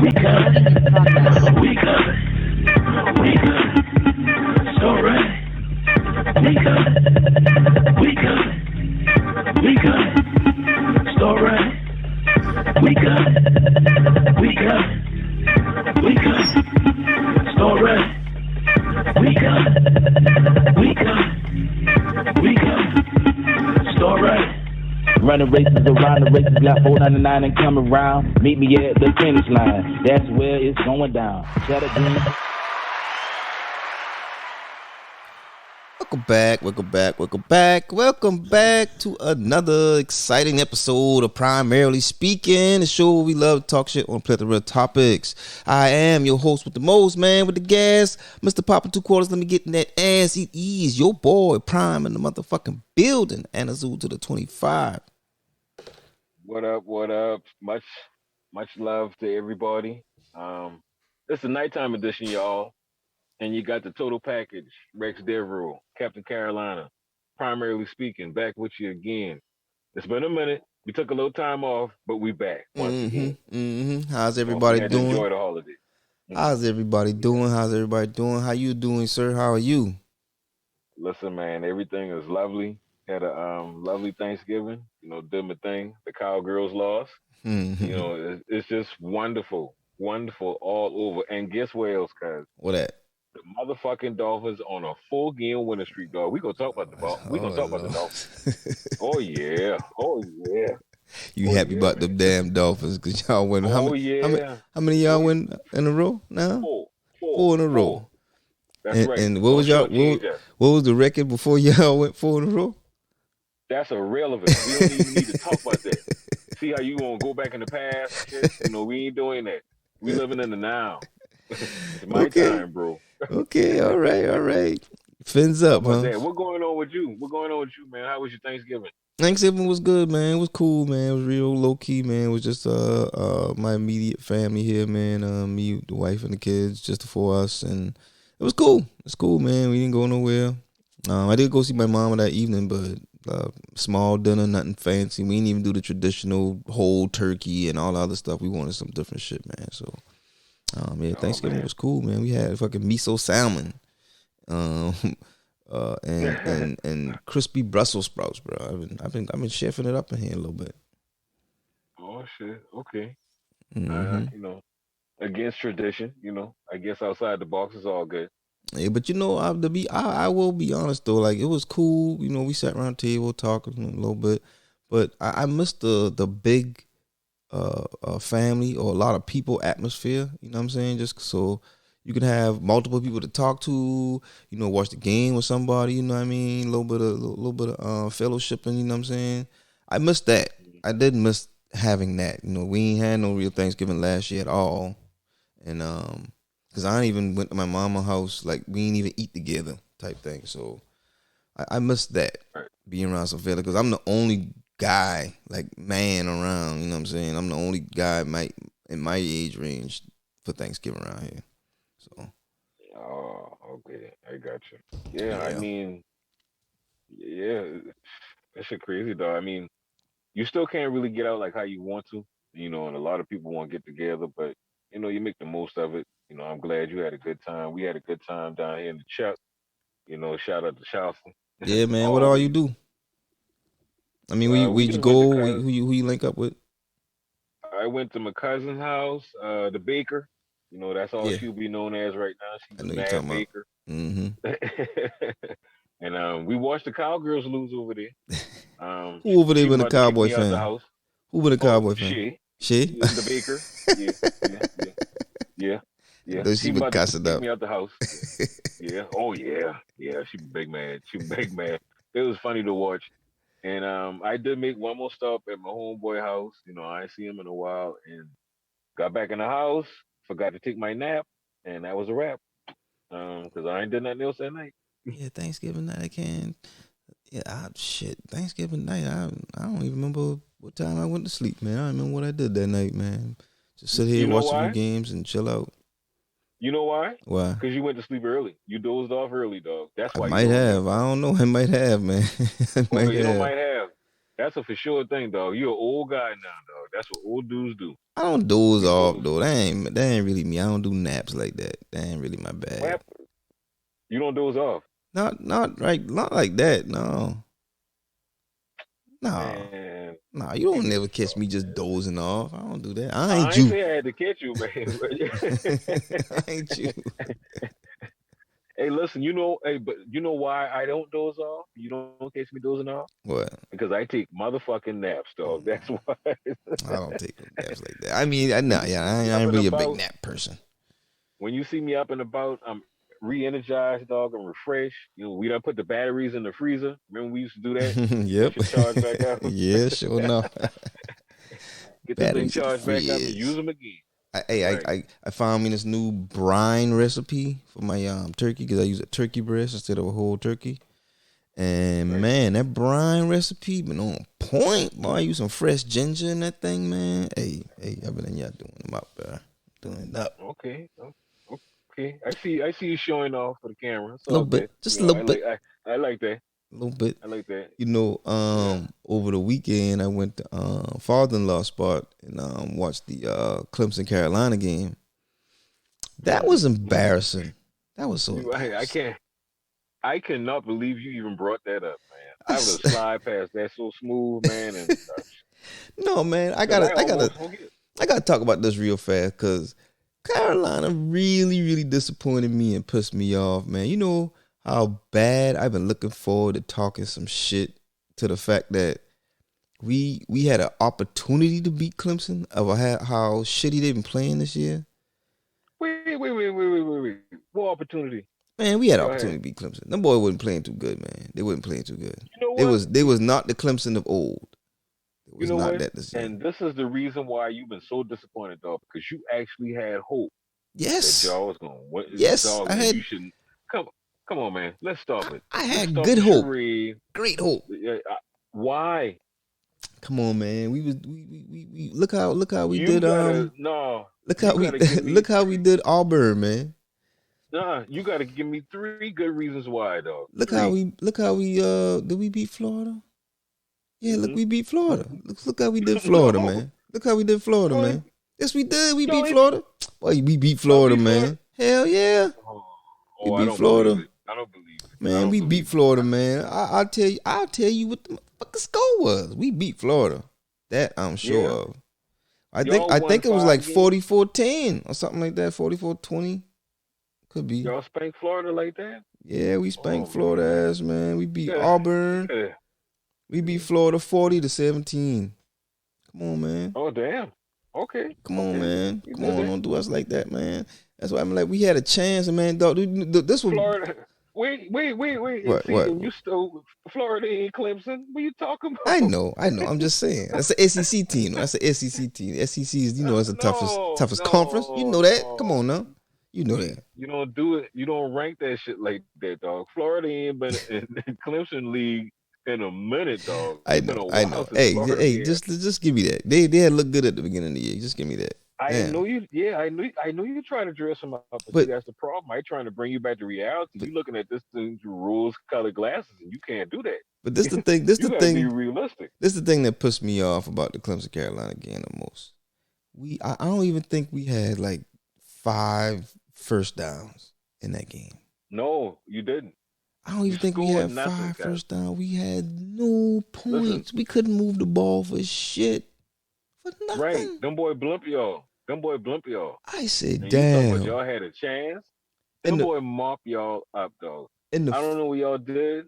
We good. Recording in progress. We good. We good. It's alright. We good. We good. We good. It's alright. We good. We good. We good. It's alright. We good. We good. We good. It's alright. Running races around the races, got 499 and come around. Meet me at the finish line. That's where it's going down. Welcome back to another exciting episode of Primarily Speaking, the show where we love to talk shit on plethora of topics. I am your host with the most, man, with the gas, Mr. Papa 2 quarters. Let me get in that ass. It is your boy Prime in the motherfucking building, and Azul to the 25. What up? What up? Much love to everybody. It's a nighttime edition, y'all. And you got the total package. Rex Devereaux, Captain Carolina, Primarily Speaking, back with you again. It's been a minute. We took a little time off, but we back once again. How's everybody doing? Enjoy the holiday. How's everybody doing? How you doing, sir? How are you? Listen, man, everything is lovely. Had a lovely Thanksgiving. You know, did my thing. The Cowgirls lost. You know, it's just wonderful all over. And guess what else, cuz? What that? The motherfucking Dolphins on a full game winning streak, dog. We gonna talk about the ball. We gonna talk about the Dolphins. Oh yeah. You happy about them damn Dolphins because y'all win? How many y'all win in a row now? Four in a row. That's right. And what was what was the record before y'all went 4 in a row? That's irrelevant. We don't even need to talk about that. See how you want to go back in the past? Shit? You know, we ain't doing that. We living in the now. It's my time, bro. Okay, all right. Fins up, huh? What's going on with you? Man? How was your Thanksgiving? Thanksgiving was good, man. It was cool, man. It was real low key, man. It was just my immediate family here, man. Me, the wife, and the kids, just the 4 of us, and it was cool. It's cool, man. We didn't go nowhere. I did go see my mama that evening, but small dinner, nothing fancy. We didn't even do the traditional whole turkey and all the other stuff. We wanted some different shit, man. So, Thanksgiving was cool, man. We had fucking miso salmon, and crispy Brussels sprouts, bro. I've been chefing it up in here a little bit. Oh shit! Okay. Mm-hmm. You know, against tradition. You know, I guess outside the box is all good. Yeah, but you know, I will be honest though. Like, it was cool. You know, we sat around the table talking a little bit, but I missed the big family or a lot of people atmosphere. You know what I'm saying? Just so you can have multiple people to talk to. You know, watch the game with somebody. You know what I mean? A little bit of fellowshipping. You know what I'm saying? I missed that. I did miss having that. You know, we ain't had no real Thanksgiving last year at all, and because I ain't even went to my mama's house, like we ain't even eat together type thing. So I missed that, being around some family, because I'm the only guy, like, man around, you know what I'm saying? I'm the only guy in my age range for Thanksgiving around here. So. Oh, okay. I got you. Yeah, I mean, that shit crazy, though. I mean, you still can't really get out like how you want to, you know, and a lot of people want to get together, but, you know, you make the most of it. You know, I'm glad you had a good time. We had a good time down here in the Chuck. You know, shout out to Charleston. Yeah, man. What all you do? I mean, where you go? Who you link up with? I went to my cousin's house, the baker. You know, that's all she'll be known as right now. She's a mad baker. Mm-hmm. And we watched the Cowgirls lose over there. Who over there been a Cowboy fan? Who been a Cowboy fan? She? The baker. Yeah. She been cussing up. Me out the house. Yeah. Oh yeah. Yeah. She big man. It was funny to watch. And I did make one more stop at my homeboy house. You know, I ain't seen him in a while, and got back in the house. Forgot to take my nap, and that was a wrap. Because I ain't did nothing else that night. Yeah, Thanksgiving night I can't. Yeah, Thanksgiving night I don't even remember what time I went to sleep, man. I don't remember what I did that night, man. Just sit here, watch some games, and chill out. You know why? Why? Because you went to sleep early. You dozed off early, dog. That's why. I might have. I don't know. I might have, man. Might have. That's a for sure thing, dog. You're an old guy now, dog. That's what old dudes do. I don't doze We off doze. though. That ain't really me. I don't do naps like that. That ain't really my What bag. happened? You don't doze off, Not like that. No. No. man. No, you You don't need never to catch stop, me just man. dozing off. I don't do that. I I ain't ain't you. say I had to catch you, man. I ain't you. Hey, listen, but you know why I don't doze off? You don't catch me dozing off? What? Because I take motherfucking naps, dog. That's why. I don't take no naps like that. I mean, I know, You yeah, see me I up ain't and really a big about. nap person. When you see me up and about, I'm re-energized, dog. I'm refreshed. We done put the batteries in the freezer. Remember we used to do that? Get that Yep. shit charged back up. Yeah, sure enough. Get the thing Batteries in the charged back up and use fridge. them again. I, Right. I found me this new brine recipe for my turkey because I use a turkey breast instead of a whole turkey. And Right. man, that brine recipe been on point. Boy, I use some fresh ginger in that thing, man. Hey, I've been in y'all doing them up, bro. Doing it up. Okay. Okay. I see you showing off for the camera. It's A little all bit, good. just a little bit, I like that. a little bit. I like that. Yeah. Over the weekend I went to father-in-law spot and watched the Clemson Carolina game. That was embarrassing. That was so I embarrassing. can't. I cannot believe you even brought that up, man. I would have slide past that so smooth, man, and No, man, because I almost forget. I gotta talk about this real fast because Carolina really, really disappointed me and pissed me off, man. You know how bad I've been looking forward to talking some shit to the fact that we had an opportunity to beat Clemson of how shitty they've been playing this year. Wait. What opportunity Man, we had an y'all opportunity had? to beat Clemson. Them boys wasn't playing too good, man. They wasn't playing too good. You know They what? was they was not the Clemson of old. It You was know not what? that this year. And this is the reason why you've been so disappointed, dog, because you actually had hope that Yes, y'all was gonna win, yes, dog, and you shouldn't. Come, come on, man. Let's stop it. I Let's had stop good the hope, charade. great hope. Why? Come on, man. We look how we You did gotta no. look how You we gotta give me look how we did Auburn, man. nah. You gotta give me three good reasons why, dog. Three. Look how we did we beat Florida? Yeah, look, Mm-hmm. we beat Florida. Look how we did Florida, No, man. Look how we did Florida, no, man. Yes, we did. We no. beat Florida. Boy, we beat Y'all Florida, beat Florida. man. Hell yeah. Oh, We I beat don't believe Florida. it. I don't believe it. I Man, don't we believe beat it. Florida, man. I'll tell you what the fucking score was. We beat Florida. That I'm sure Yeah. of. I Y'all won think it was like 5 games. 44-10 or something like that. 44-20. Could be. Y'all spanked Florida like that? Yeah, we Oh spanked man. Florida ass, man. We beat Yeah. Auburn. Yeah. We beat Florida 40-17. Come on, man. Oh damn. Okay. Come on, Okay. man. You Come did on, that. don't do us like that, man. That's why I'm like, we had a chance, and man, dog. This was Florida. Wait. And see, what? and you stole Florida and Clemson. What you talking I about? know. I'm just saying. That's the SEC team. That's the SEC team. SEC is, it's the No, toughest conference. You know that. Come on now. You know that. You don't do it. You don't rank that shit like that, dog. Florida ain't been in Clemson league in a minute, dog. I It's been know. a I while know. since Hey, Florida. hey, Yeah. just give me that. They had looked good at the beginning of the year. Just give me that. I Damn. know you. Yeah, I know you're trying to dress them up, but see, But that's the problem. I trying to bring you back to reality. but You looking at this thing through rose-colored glasses, and you can't do that. but this the thing. This You the got to be thing. realistic. This the thing that pissed me off about the Clemson Carolina game the most. I don't even think we had like 5 first downs in that game. No, you didn't. I don't You even think we scored had nothing, 5 guys. first downs. We had no points. Listen. We couldn't move the ball for shit. For nothing. Right? Them boy blimp y'all. I said, And you talking about damn. y'all had a chance? In Them the boy mop y'all up, dog. in the I don't know what y'all did,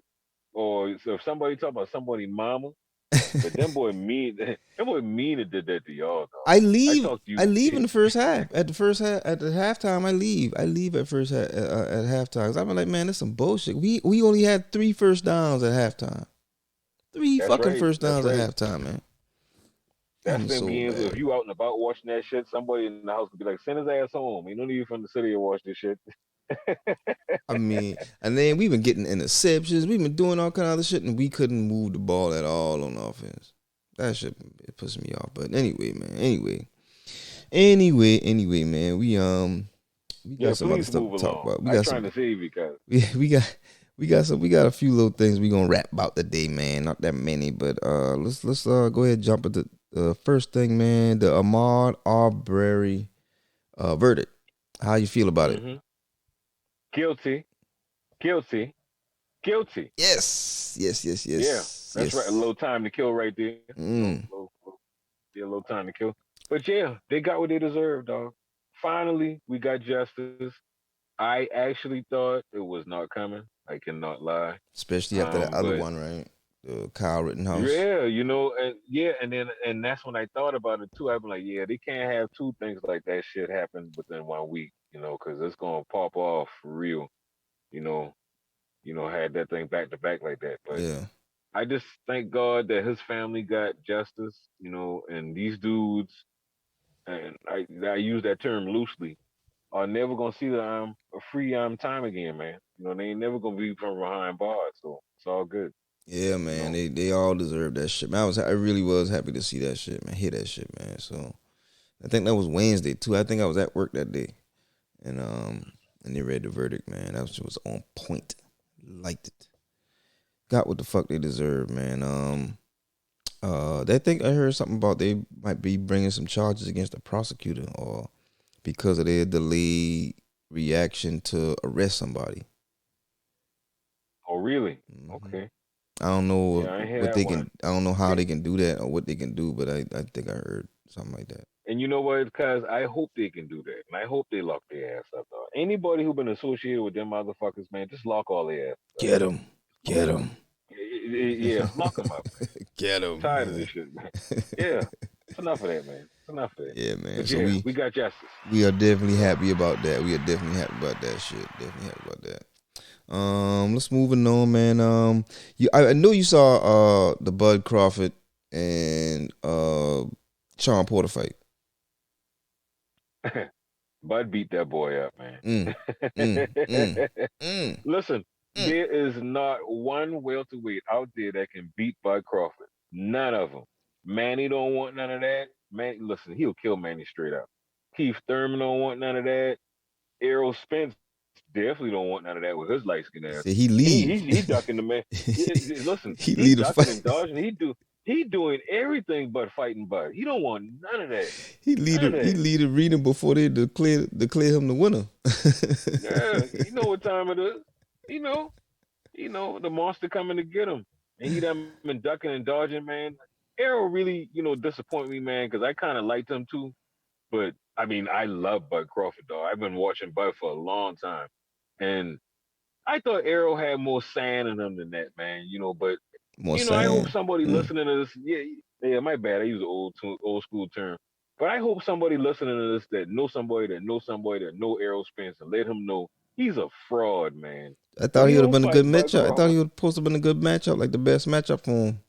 or so if somebody talk about somebody mama, but them boy mean and did that to y'all, dog. I leave. talk to you. I leave in the first half. At the halftime, I leave. I leave at first at halftime. 'Cause I'm like, man, that's some bullshit. We only had 3 first downs at halftime. 3 That's fucking right. first That's downs right. at halftime, man. That's I'm them so games. mad. If you out and about watching that shit, somebody in the house could be like, "Send his ass home. Ain't no need from the city to watch this shit." I mean, and then we've been getting interceptions. We've been doing all kind of other shit, and we couldn't move the ball at all on offense. That shit, it pisses me off. But anyway, man. Anyway, man. We got some other please stuff move to talk along. about. We I'm got trying to save you, guys. we got We got a few little things we gonna rap about today, man. Not that many, but let's go ahead and jump into the first thing, man. The Ahmaud Arbery verdict. How you feel about it? Mm-hmm. Guilty, guilty, guilty. Yes, yes, yes, Yeah, yes, that's right. A yes. little time to kill right there. Mm. Yeah, a little time to kill. But yeah, they got what they deserved, dog. Finally, we got justice. I actually thought it was not coming. I cannot lie. Especially after that other But one, right? The Kyle Rittenhouse. yeah, and that's when I thought about it too. I've been like, yeah, they can't have two things like that shit happen within 1 week, because it's gonna pop off for real. You know, had that thing back to back like that. But Yeah. I just thank God that his family got justice, and these dudes, and I use that term loosely, are never gonna see a free time again, man. They ain't never gonna be from behind bars, so it's all good, Yeah, you man. know. They all deserve that shit. Man, I really was happy to see that shit, man. Hear that shit, man. So I think that was Wednesday too. I think I was at work that day. And they read the verdict, man. That was on point. Liked it. Got what the fuck they deserve, man. They think I heard something about they might be bringing some charges against the prosecutor or because of their delayed reaction to arrest somebody. Oh, really? Hmm. Okay. I don't know Yeah, I ain't hear what that they one. can. I don't know how they can do that or what they can do, but I think I heard something like that. And you know what? Because I hope they can do that, and I hope they lock their ass up. Though. Anybody who been associated with them motherfuckers, man, just lock all their ass up. Get him, Lock get 'em up. him, Yeah, lock them up, man. get him, Tired of man. this shit, man. Yeah, it's enough of that, man. It's enough of that. Yeah, man. But So yeah, we got justice. we are definitely happy about that. We are definitely happy about that shit. Definitely happy about that. Let's moving on, man. I know you saw the Bud Crawford and Sean Porter fight. Bud beat that boy up, man. Mm, mm, mm, mm, Listen, mm. there is not one welterweight out there that can beat Bud Crawford. None of them. Manny don't want none of that. Man, listen, he'll kill Manny straight up. Keith Thurman don't want none of that. Errol Spence definitely don't want none of that with his light skin ass. Say he He leave. he he ducking the man. Listen, He he lead the ducking fight. and dodging. He doing everything but fighting Bud. He don't want none of that. He None of that. lead the reading before they declare him the winner. Yeah, you know what time it is. You know, the monster coming to get him, and he done been ducking and dodging, man. Arrow really, disappoint me, man, because I kind of liked him too. But I mean, I love Bud Crawford, though. I've been watching Bud for a long time, and I thought Arrow had more sand in him than that, man. But More I hope sand. somebody Mm. listening to this, yeah, my bad. I use an old school term, but I hope somebody listening to this that know somebody that know somebody that know Errol Spence and let him know he's a fraud, man. I If thought he he would have don't been a good fight Bud matchup. I thought Crawford, he would supposed to have been a good matchup, like the best matchup for him.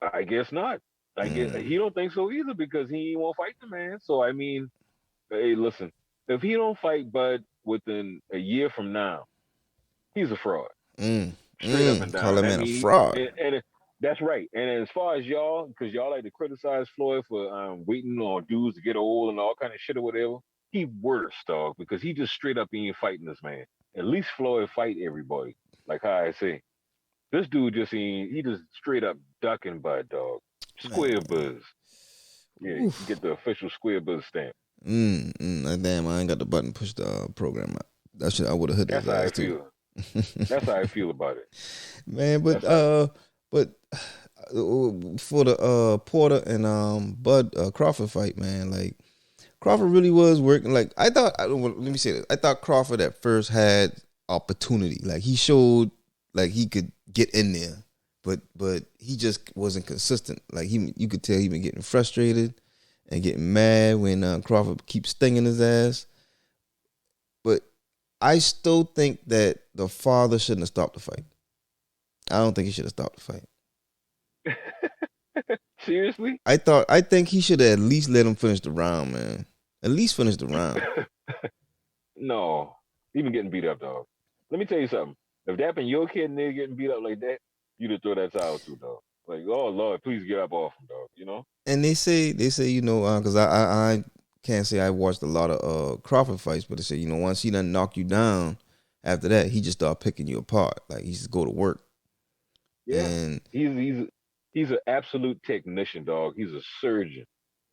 I guess not. I guess Mm. he don't think so either because he won't fight the man. So I mean, hey, listen, if he don't fight Bud within a year from now, he's a fraud. Mm. Straight up and Call down. that I man a mean, fraud. that's right. And as far as y'all, because y'all like to criticize Floyd for waiting on dudes to get old and all kind of shit or whatever, he worse, dog, because he just straight up ain't fighting this man. At least Floyd fight everybody. Like how I say, this dude just ain't. He just straight up ducking Bud, dog. Man. Square buzz. Yeah, you Oof. get the official square buzz stamp. Damn, I ain't got the button push the program out. That shit, I would have hit his That's how I ass too. feel. That's how I feel about it. Man, but That's how. for the Porter and Bud Crawford fight, man, like Crawford really was working. Like I thought, let me say this. I thought Crawford at first had opportunity. Like he showed like he could get in there, but he just wasn't consistent. Like you could tell he been getting frustrated and getting mad when Crawford keeps stinging his ass. But I still think that the father shouldn't have stopped the fight. I don't think he should have stopped the fight. Seriously? I think he should have at least let him finish the round, man. At least finish the round. No. Even getting beat up, dog. Let me tell you something. If that been your kid and they're getting beat up like that, you'd have throw that towel too, dog. Like, oh Lord, please get up off him, dog. And they say because I can't say I watched a lot of Crawford fights, but they say once he done knock you down, after that, he just started picking you apart. Like he just go to work, Yeah, and he's an absolute technician, dog. He's a surgeon,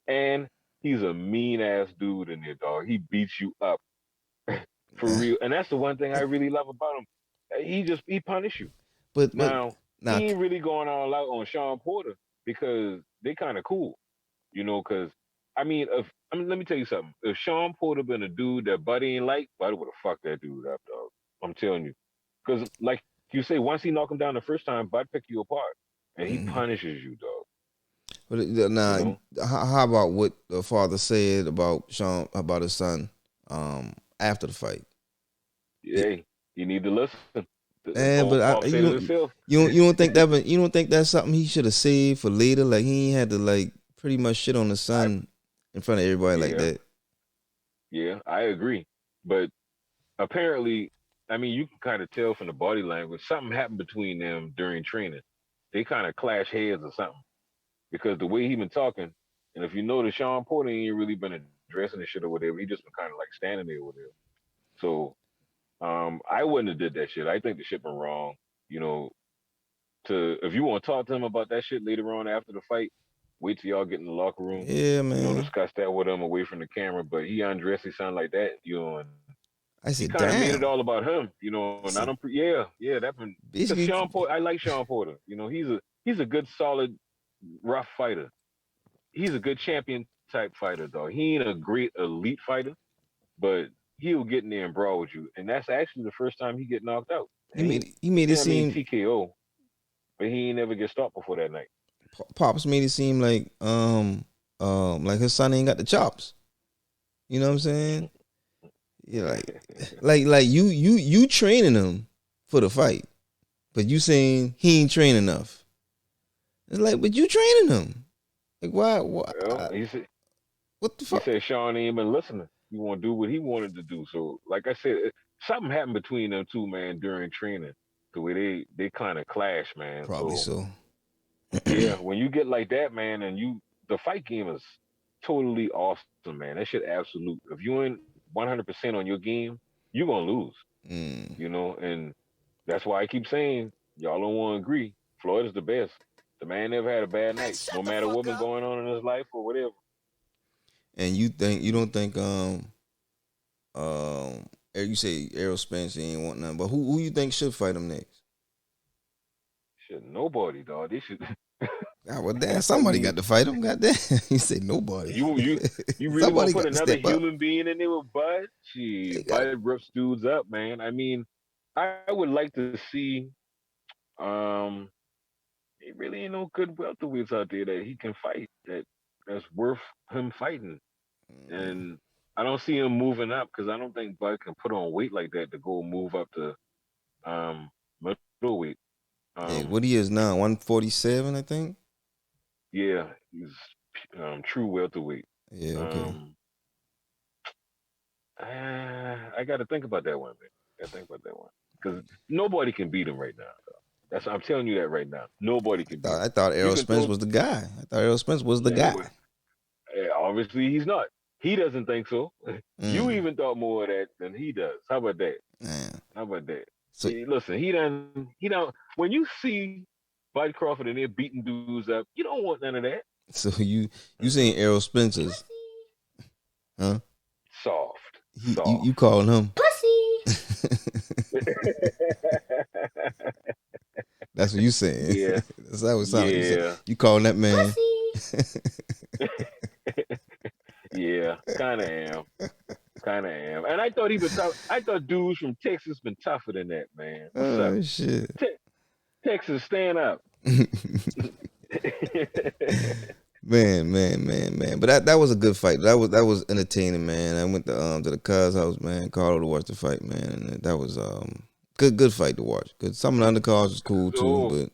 and he's a mean ass dude in there, dog. He beats you up for real, and that's the one thing I really love about him. He punish you. but Now now, he ain't really going all out on Sean Porter because they kind of cool, you know. Because let me tell you something. If Sean Porter been a dude that Buddy ain't like, Buddy would have fucked that dude up, dog. I'm telling you. Because like you say, once he knock him down the first time, Bud pick you apart, and he mhm. punishes you, dog. But You now, know. how about what the father said about Sean about his son after the fight? Yeah, you need to listen. But Pop said it himself. you don't think you don't think that's something he should have saved for later? Like he ain't had to like pretty much shit on the I son in front of everybody like Yeah, that. yeah, I agree. But apparently, you can kind of tell from the body language something happened between them during training. They kind of clash heads or something because the way he been talking, and if you notice, Sean Porter ain't really been addressing the shit or whatever. He just been kind of like standing there with him. So I wouldn't have did that shit. I think the shit been wrong. You know, to if you want to talk to him about that shit later on after the fight, wait till y'all get in the locker room. Yeah, You know, man. discuss that with him away from the camera. But he undressed, he sound like that. You know, and I he said, kind of made it damn. all about him, you know, I and I said, don't, yeah, that been because basically, Sean Porter, I like Sean Porter, you know, he's a good, solid, rough fighter. He's a good champion type fighter, though. He ain't a great elite fighter, but he'll get in there and brawl with you, and that's actually the first time he get knocked out. he made it seem TKO, but he ain't never get stopped before that night. Pops made it seem like his son ain't got the chops. You know what I'm saying? Yeah, like you training him for the fight, but you saying he ain't training enough. It's like, but you training him. Like why? Well, What the he fuck? said Sean ain't been listening. He want to do what he wanted to do. So, like I said, something happened between them two, man, during training, the way they kind of clash, man. Probably So, so. yeah, when you get like that, man, and the fight game is totally awesome, man. That shit absolute. If you ain't 100% on your game, you're gonna lose, Mm. you know. And that's why I keep saying y'all don't want to agree. Floyd is the best. The man never had a bad night, no matter what been going on in his life or whatever. And you don't think you say Errol Spence he ain't want nothing, but who you think should fight him next? Shit, nobody, dog. They should. Ah, well, damn, I somebody got mean, to fight him. Goddamn, you say nobody. you really want Somebody to put got to another step up. human being in there with Bud? They Gee, got Bud rips dudes up, man. I mean, I would like to see. Um, there really ain't no good welterweights out there that he can fight that's worth him fighting, and I don't see him moving up because I don't think Bud can put on weight like that to go move up to um middleweight. yeah, Um, what he is now, 147, I think. yeah, he's true welterweight. Yeah, okay. Um, I got to think about that one, man. Got to think about that one because nobody can beat him right now. Though. I'm telling you that right now. Nobody can beat him. I thought You Errol can Spence throw. was the guy. I thought Errol Spence was the Yeah, guy. well, obviously he's not. He doesn't think so. You Mm, even thought more of that than he does. How about that? man. How about that? So Listen, he done. He don't. When you see Bud Crawford and they're beating dudes up, you don't want none of that. so you saying Errol Spencer's, huh? Soft, You soft. calling him? That's what you saying. Yeah, That's how it sounds. You say yeah. you calling that man? Yeah, kind of am, kind of am. And I thought he was tough. I thought dudes from Texas been tougher than that, man. What's up, Oh shit. Texas? Stand up. man. But that was a good fight. That was entertaining, man. I went to the Cuz house, man, Carlo to watch the fight, man, and that was good fight to watch. Cause some of the undercards was cool too, So but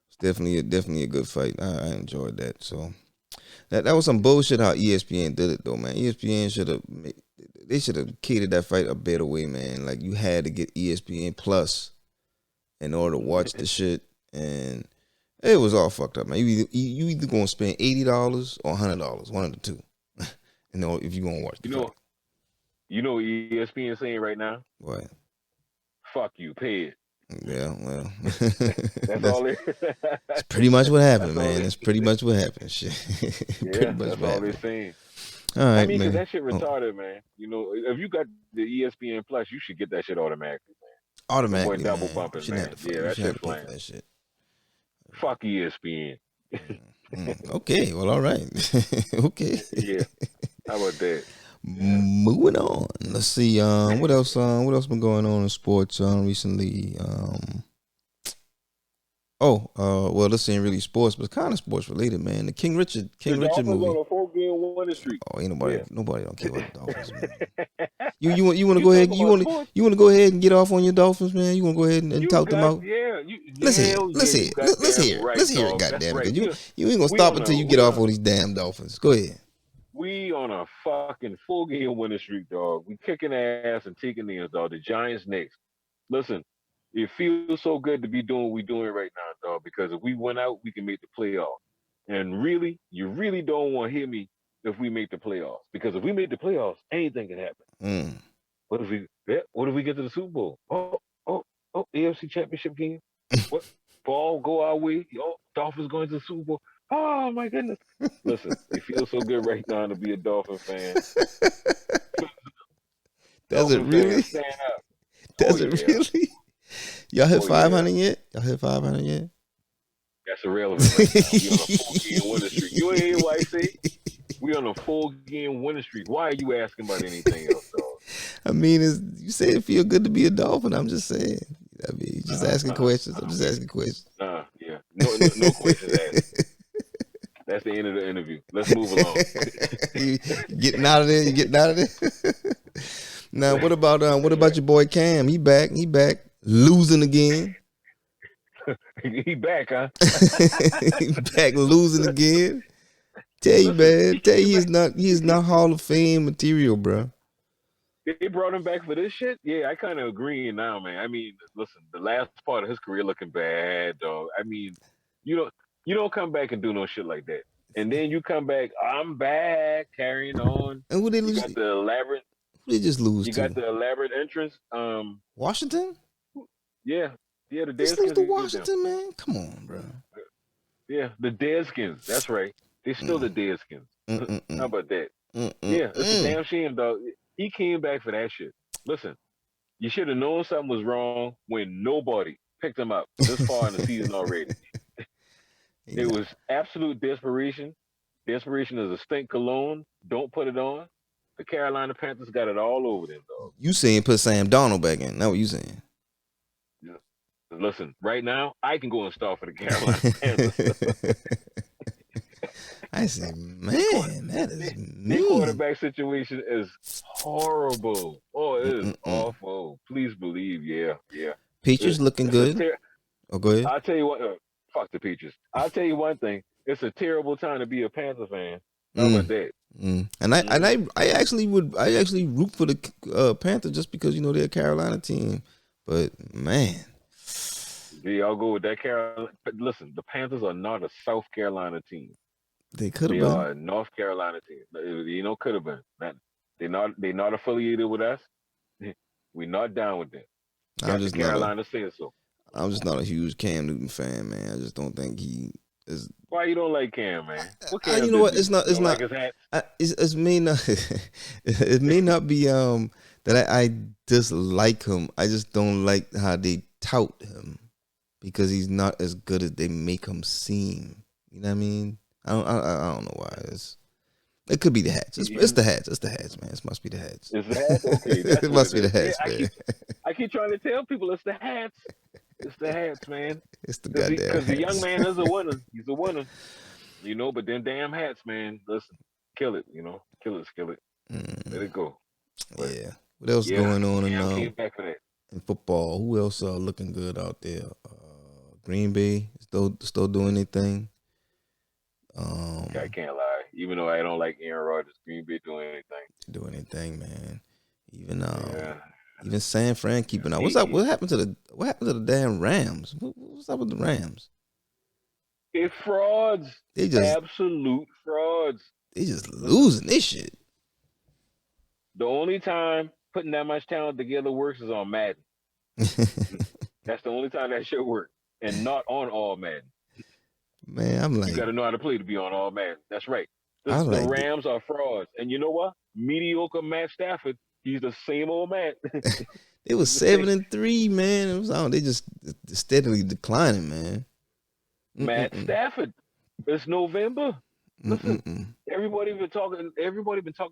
it's definitely a good fight. I enjoyed that. So that was some bullshit how ESPN did it though, man. ESPN should have catered that fight a better way, man. Like you had to get ESPN Plus in order to watch the shit, and it was all fucked up, man. You either gonna spend $80 or $100, one of the two. You know, if you gonna watch the you fight. know, you know what ESPN saying right now. What? fuck you, pay it. Yeah, well, That's all they. that's pretty much what happened, That's all man. they. That's pretty much what happened. Shit, pretty Yeah, much that's what all they're happened. saying. All I right, mean, cause man. that shit Oh, retarded, man. You know, if you got the ESPN Plus, you should get that shit automatically, man. Your boy automatically, double man. bumping, man. Yeah, You that shouldn't have shit to pay for flying. that shit. Fuck ESPN. Okay, well, all right. Okay. Yeah, how about that? Yeah. Moving on. Let's see. What else? What else been going on in sports recently? Well, this ain't really sports, but it's kind of sports related, man. The The King Richard Dolphins movie. on a 4-game winning streak. Oh, ain't Yeah. nobody don't care about the Dolphins, man. You want to You go ahead? talking about sports? You want to go ahead and get off on your Dolphins, man? You want to go ahead and You talk them got out? Let's hear you Let's goddamn hear it. right, Let's hear it, dog. That's goddamn it. right. 'Cause you ain't gonna We stop on until a you get off on these damn Dolphins. Go ahead. we on a fucking 4-game winning streak, dog. We kicking ass and taking names, dog. The Giants next. Listen, it feels so good to be doing what we're doing right now, dog. Because if we went out, we can make the playoffs. And really, you really don't want to hear me if we make the playoffs. Because if we make the playoffs, anything can happen. Mm. What if we get to the Super Bowl? AFC Championship game. What ball go our way? Dolphins going to the Super Bowl. Oh my goodness! Listen, it feels so good right now to be a Dolphin fan. Does it really? Stand up. Does it really? Y'all hit 500 yeah. yet? Y'all hit 500 yet? That's irrelevant right now. We on a 4-game winning streak. You ain't hear what I say? We on a 4-game winning streak. Why are you asking about anything else, dog? I mean, you say it feel good to be a Dolphin. I'm just saying. I mean, you just asking questions. I'm just asking questions. Yeah. No questions asked. That's the end of the interview. Let's move along. You getting out of there? You getting out of there? Now, what about your boy Cam? He back, losing again. He back, huh? He back losing again. Tell you, man. Tell you, he is not Hall of Fame material, bro. They brought him back for this shit? Yeah, I kind of agree now, man. I mean, listen, the last part of his career looking bad, dog. I mean, you don't come back and do no shit like that. And then you come back, I'm back, carrying on. And who they lose? You got the elaborate. Who they just lose You to? got the elaborate entrance. Washington? Yeah, the Let's lose Deadskins. to Washington, man. Come on, bro. Yeah, the Deadskins. That's right. They're still the Deadskins. How about that? Yeah, it's a damn shame, dog. He came back for that shit. Listen, you should have known something was wrong when nobody picked him up this far in the season already. Yeah. It was absolute desperation. Desperation is a stink cologne. Don't put it on. The Carolina Panthers got it all over them, dog. You saying put Sam Darnold back in? That's what you saying? Yeah. Listen, right now, I can go and start for the Carolina Panthers. I say, man, that is mean. The quarterback situation is horrible. Oh, it is awful. Please believe, yeah. Patriots looking good. Oh, go ahead. I'll tell you what. Fuck the Patriots. I'll tell you one thing. It's a terrible time to be a Panther fan. How about that? And I actually root for the Panthers just because they're a Carolina team. But man, Yeah, I'll go with that Carolina. But listen, the Panthers are not a South Carolina team. they could have They been. are a North Carolina team. Could have been. They're not affiliated with us. We're not down with them. I'm just Carolina says so. I'm just not a huge Cam Newton fan, man. I just don't think he is. Why you don't like Cam, man? What Cam You know what? It's not. You It's don't not. like his hat? It may not. It may not be that I dislike him. I just don't like how they tout him because he's not as good as they make him seem. You know what I mean? I don't know why. It could be the hats. It's the hats. It's the hats, man. It must be the hats. It's the hats? Okay. It must be the hats, man. I keep trying to tell people it's the hats. It's the hats, man. It's the goddamn hats. Because the young man is a winner. He's a winner. But them damn hats, man. Listen, kill it, Kill it. Let it go. But, yeah. What else going on came back for that. in football? Who else looking good out there? Green Bay still doing their thing. I can't lie. Even though I don't like Aaron Rodgers, Green Bay doing anything. Man. Even San Fran keeping out. What's up? What happened to the damn Rams? What's up with the Rams? It's frauds. They just absolute frauds. They just losing this shit. The only time putting that much talent together works is on Madden. That's the only time that shit work, and not on all Madden. Man, I'm You like, got to know how to play to be on all Madden. That's right. I The like Rams are frauds, and you know what? Mediocre Matt Stafford. He's the same old Matt. it was The same 7-3, man. It was they just steadily declining, man. Matt Mm-mm-mm. Stafford. It's November. Listen, Mm-mm-mm. Everybody been talking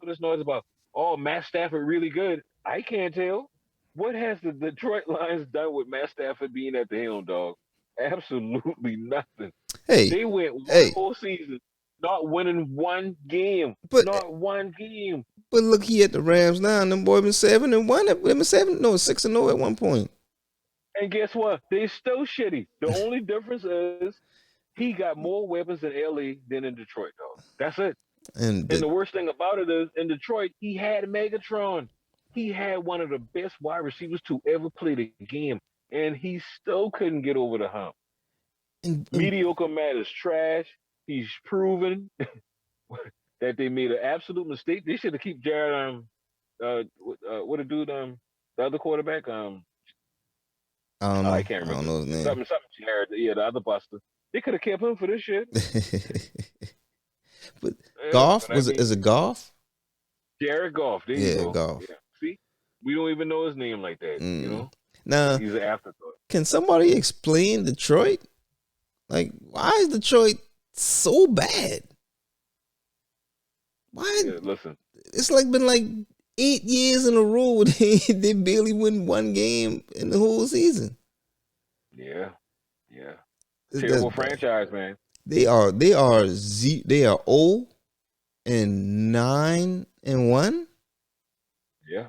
this noise about. Oh, Matt Stafford really good. I can't tell. What has the Detroit Lions done with Matt Stafford being at the helm, dog? Absolutely nothing. Hey, They went one hey, whole season not winning one game. but Not one game. look, he at the Rams now, and them boy been 7-1. Them been 6-0 at one point. And guess what? They still shitty. The only difference is he got more weapons in LA than in Detroit, dog. That's it. And And the worst thing about it is in Detroit, he had Megatron. He had one of the best wide receivers to ever play the game. And he still couldn't get over the hump. and Mediocre Matt is trash. He's proven that they made an absolute mistake. They should have kept Jared what a dude the other quarterback I don't I know. can't I don't remember know his name. something Jared, yeah, the other buster. They could have kept him for this shit. But Yeah, golf but was it? Is it golf? Jared Goff. There you Yeah, go. golf. Yeah. See, we don't even know his name like that. You know, Now, he's an afterthought. can somebody explain Detroit? Like, why is Detroit so bad? Why? Yeah, listen, It's like been like 8 years in a row where they barely win one game in the whole season. yeah, yeah, That's terrible bad. franchise, man. They are 0-9-1. Yeah,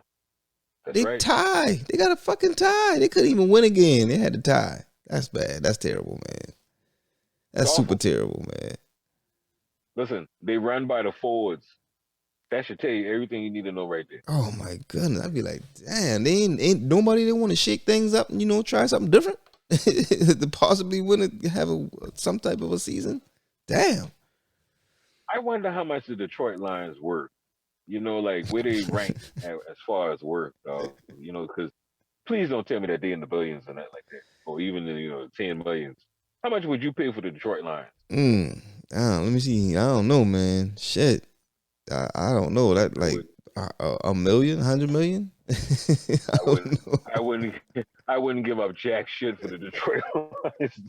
that's They right. tie. They got a fucking tie. They couldn't even win again. They had to tie. That's bad. That's terrible, man. That's Awful. super terrible, man. Listen, they run by the forwards. That should tell you everything you need to know right there. Oh my goodness. I'd be like, damn, they ain't nobody that want to shake things up and try something different to possibly win have some type of a season. Damn. I wonder how much the Detroit Lions work. Like where they rank as far as work, dog. Because please don't tell me that they in the billions and that like that, or even the 10 millions. How much would you pay for the Detroit Lions? Let me see. I don't know, man. Shit. I don't know. That like a million, 100 million. I wouldn't give up jack shit for the Detroit Lions.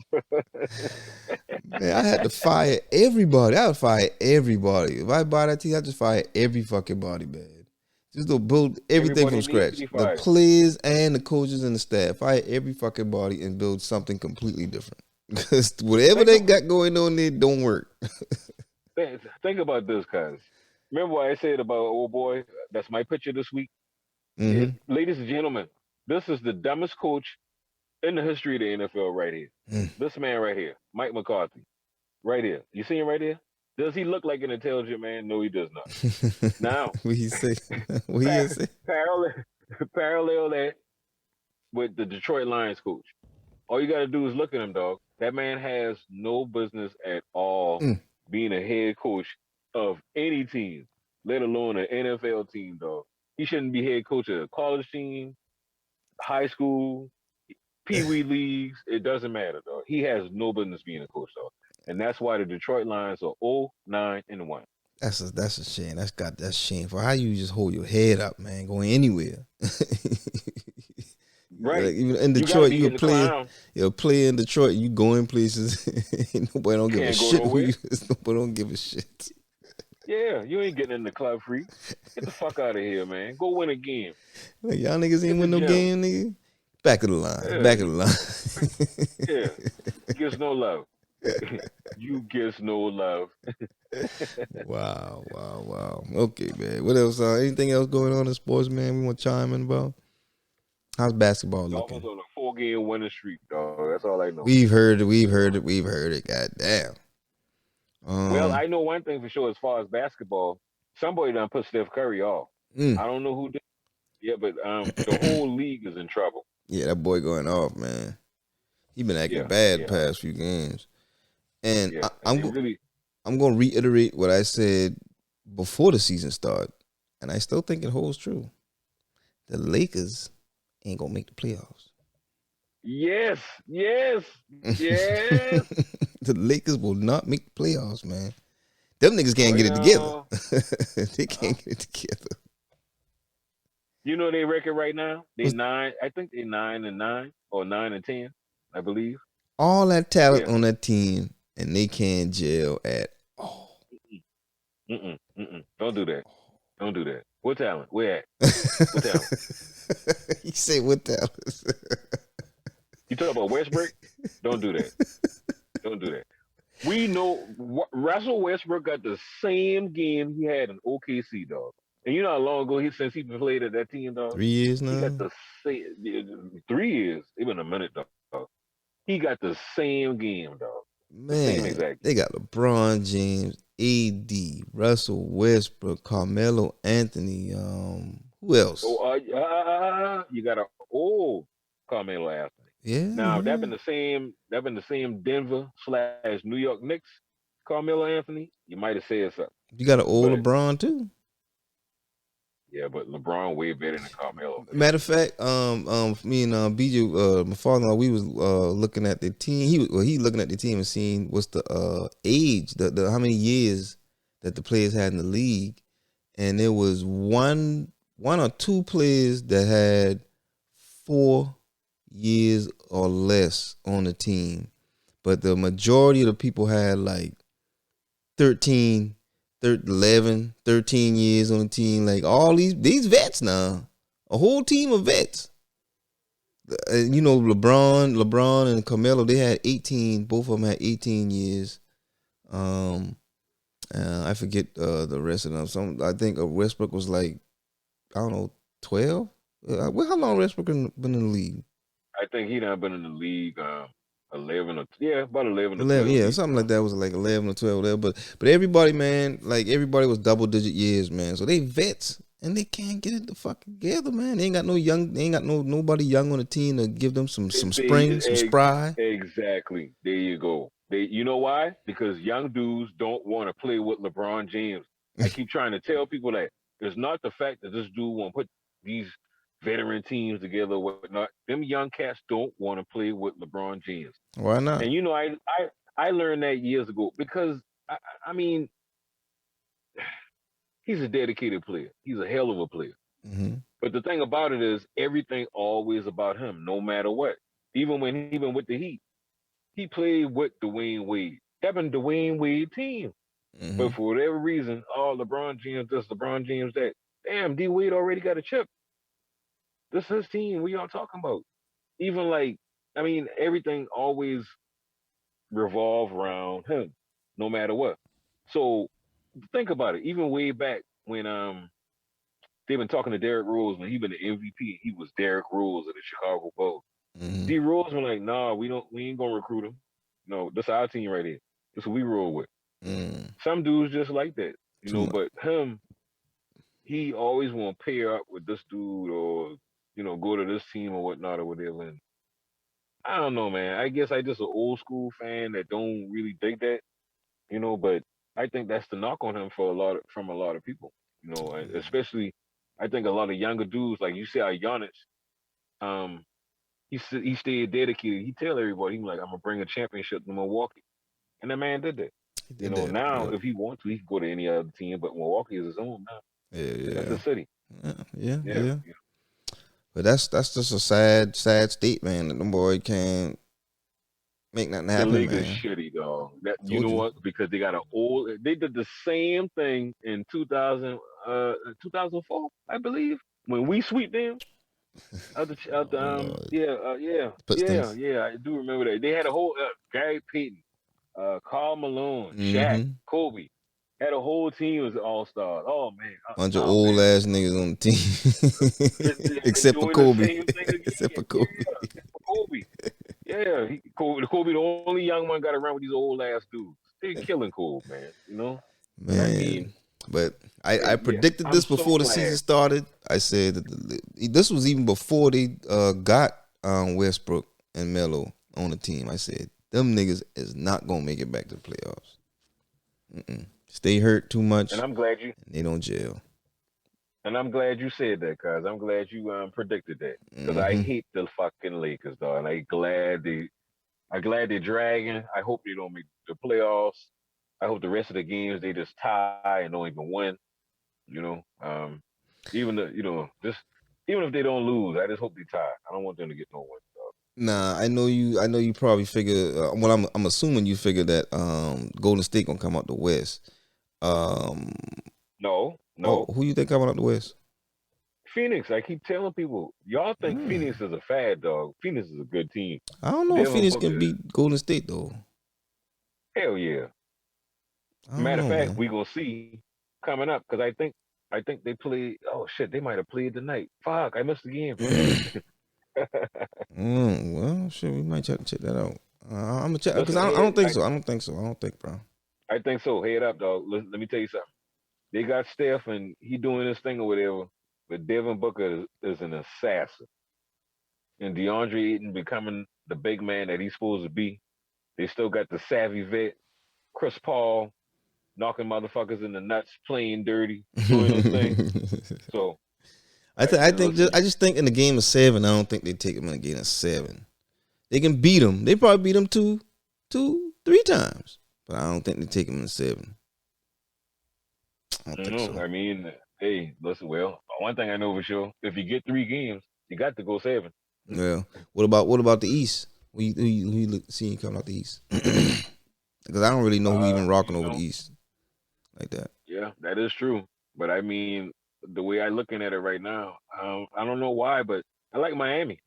Man, I had to fire everybody. I would fire everybody. If I buy that team, I just fire every fucking body, man. Just to build everything Everybody from scratch. needs to be The fired. players and the coaches and the staff. Fire every fucking body and build something completely different. Because whatever they got going on there don't work. Think about this, cuz. Remember what I said about old boy? That's my picture this week. Mhm. Ladies and gentlemen, this is the dumbest coach in the history of the NFL right here. This man right here, Mike McCarthy, right here. You see him right here? Does he look like an intelligent man? No, he does not. Now, What he say? What he say? parallel that with the Detroit Lions coach. All you got to do is look at him, dog. That man has no business at all being a head coach of any team, let alone an NFL team, dog. He shouldn't be head coach of a college team, high school, Pee Wee leagues. It doesn't matter, dog. He has no business being a coach, dog. And that's why the Detroit Lions are 0-9-1. That's a shame. That's shameful. How you just hold your head up, man, going anywhere. Right. Like, even in Detroit, you're a player in Detroit, you going places. Nobody don't give a shit who you is. Nobody don't give a shit. Yeah, you ain't getting in the club free. Get the fuck out of here, man. Go win a game. Like, y'all niggas ain't win no game, nigga. Back of the line. Yeah. Back of the line. Yeah. Gets no love. You gets no love. Wow. Okay, man. What else? Anything else going on in sports, man? We want to chime in about? How's basketball looking? Dolphins on a 4-game winning streak, dog. That's all I know. We've heard it. God damn. Well, I know one thing for sure as far as basketball. Somebody done put Steph Curry off. I don't know who did. Yeah, but the whole league is in trouble. Yeah, that boy going off, man. He been acting bad the past few games. And I'm going to reiterate what I said before the season started, and I still think it holds true. The Lakers ain't going to make the playoffs. Yes, yes, yes. The Lakers will not make the playoffs, man. Them niggas can't get it together. Well, They can't get it together. you know their record right now. They What's 9. I think they 9-9 or 9-10. I believe. all that talent Yeah. on that team, and they can't gel at all. Don't do that. Don't do that. What talent? Where at? What talent? You say what talent? You talk about Westbrook? Don't do that. Don't do that. We know Russell Westbrook got the same game he had in OKC, dog. And you know how long ago since he played at that team, dog. 3 years He got now. the same 3 years, even a minute, dog. He got the same game, dog. The same Man, exact they game. got LeBron James, AD, Russell Westbrook, Carmelo Anthony. Who else? You got an old Carmelo Anthony. Yeah, Now yeah. that been the same Denver/New York Knicks, Carmelo Anthony. You might have said something, You got an old but LeBron too. yeah, but LeBron way better than Carmelo, man. Matter of fact, me and BJ, my father-in-law, we was looking at the team. He looking at the team and seeing what's the age, the how many years that the players had in the league, and there was one or two players that had 4 years or less on the team, but the majority of the people had like 13, 11, 13 years on the team. Like all these vets now, a whole team of vets. You know, LeBron and Carmelo, they had 18. Both of them had 18 years. I forget the rest of them. I think Westbrook was like, I don't know, 12. How long Westbrook been in the league? I think he done been in the league 11 or about 11 or 11, 12 yeah, years. something like that. Was like 11 or 12 there, but everybody, man, like everybody was double digit years, man. So they vets and they can't get it the fuck together, man. They ain't got no young, they ain't got nobody young on the team to give them some spring, some spry. Exactly. There you go. You know why? Because young dudes don't want to play with LeBron James. I keep trying to tell people that it's not the fact that this dude won't put these veteran teams together or whatnot. Them young cats don't want to play with LeBron James. Why not? And you know, I learned that years ago because I mean, he's a dedicated player. He's a hell of a player. Mm-hmm. But the thing about it is, everything always about him, no matter what. Even with the Heat, he played with Dwayne Wade. That been Dwayne Wade team. Mm-hmm. But for whatever reason, LeBron James this, LeBron James that. Damn, D Wade already got a chip. This is his team. What y'all talking about? Even like, I mean, everything always revolve around him, no matter what. So think about it. Even way back when they've been talking to Derrick Rose when he been the MVP. He was Derrick Rose of the Chicago Bulls. Mm-hmm. D Rose been like, nah, we ain't gonna recruit him. No, this our team right here. This what we roll with. Mm. Some dudes just like that, Too much. But him, he always want to pair up with this dude or go to this team or whatnot or whatever. And I don't know, man. I guess I just an old school fan that don't really dig that, But I think that's the knock on him from a lot of people, and especially I think a lot of younger dudes like you see how Giannis, he stayed dedicated. He tell everybody he like I'm gonna bring a championship to Milwaukee, and that man did that. He did that. Now Yep. if he wants to, he can go to any other team, but Milwaukee is his own now. Yeah. That's the city. Yeah. But that's just a sad state, man. That the boy can't make nothing The happen, league is man. shitty, dog. You Told know you. what? Because they got they did the same thing in 2004, I believe, when we sweep them. Lord. Yeah. Pistons. I do remember that. They had a whole Gary Payton, Karl Malone, Shaq, Mm-hmm. Kobe, had a whole team as all stars. Oh man, Bunch of oh old man, ass niggas on the team, they except for doing the Kobe. same thing again. Except for Yeah, Kobe. except for Kobe. Yeah, Kobe, the only young one got around with these old ass dudes. They killing Kobe, man. But I mean, Man, but I yeah, predicted I'm this so before the season glad. started. I said that this was even before they got Westbrook and Melo on the team. I said them niggas is not gonna make it back to the playoffs. Stay hurt too much, And I'm glad you. and they don't gel. And I'm glad you said that, cuz I'm glad you predicted that. Cuz I Hmm. hate the fucking Lakers, dog. And I glad they're dragging. I hope they don't make the playoffs. I hope the rest of the games they just tie and don't even win. You know, even the just even if they don't lose, I just hope they tie. I don't want them to get no win, dog. Nah, I know you. I know you probably figure. Well, I'm assuming you figure that Golden State gonna come out the West. Um, No, oh, no. who you think coming out the West? Phoenix, I keep telling people, y'all think Hmm. Phoenix is a fad dog. Phoenix is a good team. I don't know if Devin Phoenix Booker can is beat Golden State though. hell yeah. I don't Matter of know, fact, man. we gonna see coming up because I think they played. Oh shit, they might have played tonight. Fuck, I missed the game. Well, shit, we might check that out. I'm gonna check because Listen, I head. don't think so. I don't think so. I don't think, bro. I think so. Head up, dog. Let me tell you something. They got Steph and he doing his thing or whatever, but Devin Booker is an assassin, and DeAndre Ayton becoming the big man that he's supposed to be. They still got the savvy vet, Chris Paul, knocking motherfuckers in the nuts, playing dirty, doing his thing. So, I think listen, I just think in the game of seven, I don't think they take them in a game of seven. They can beat them. They probably beat them two, three times, but I don't think they take them in seven. I don't you think know, so. I mean, hey, listen, well, one thing I know for sure, if you get 3 games, you got to go 7. Yeah. What about the East? Who you seeing coming out the East? Because I don't really know who even rocking You over the know, East like that. yeah, that is true. But I mean, the way I looking at it right now, I don't know why, but I like Miami.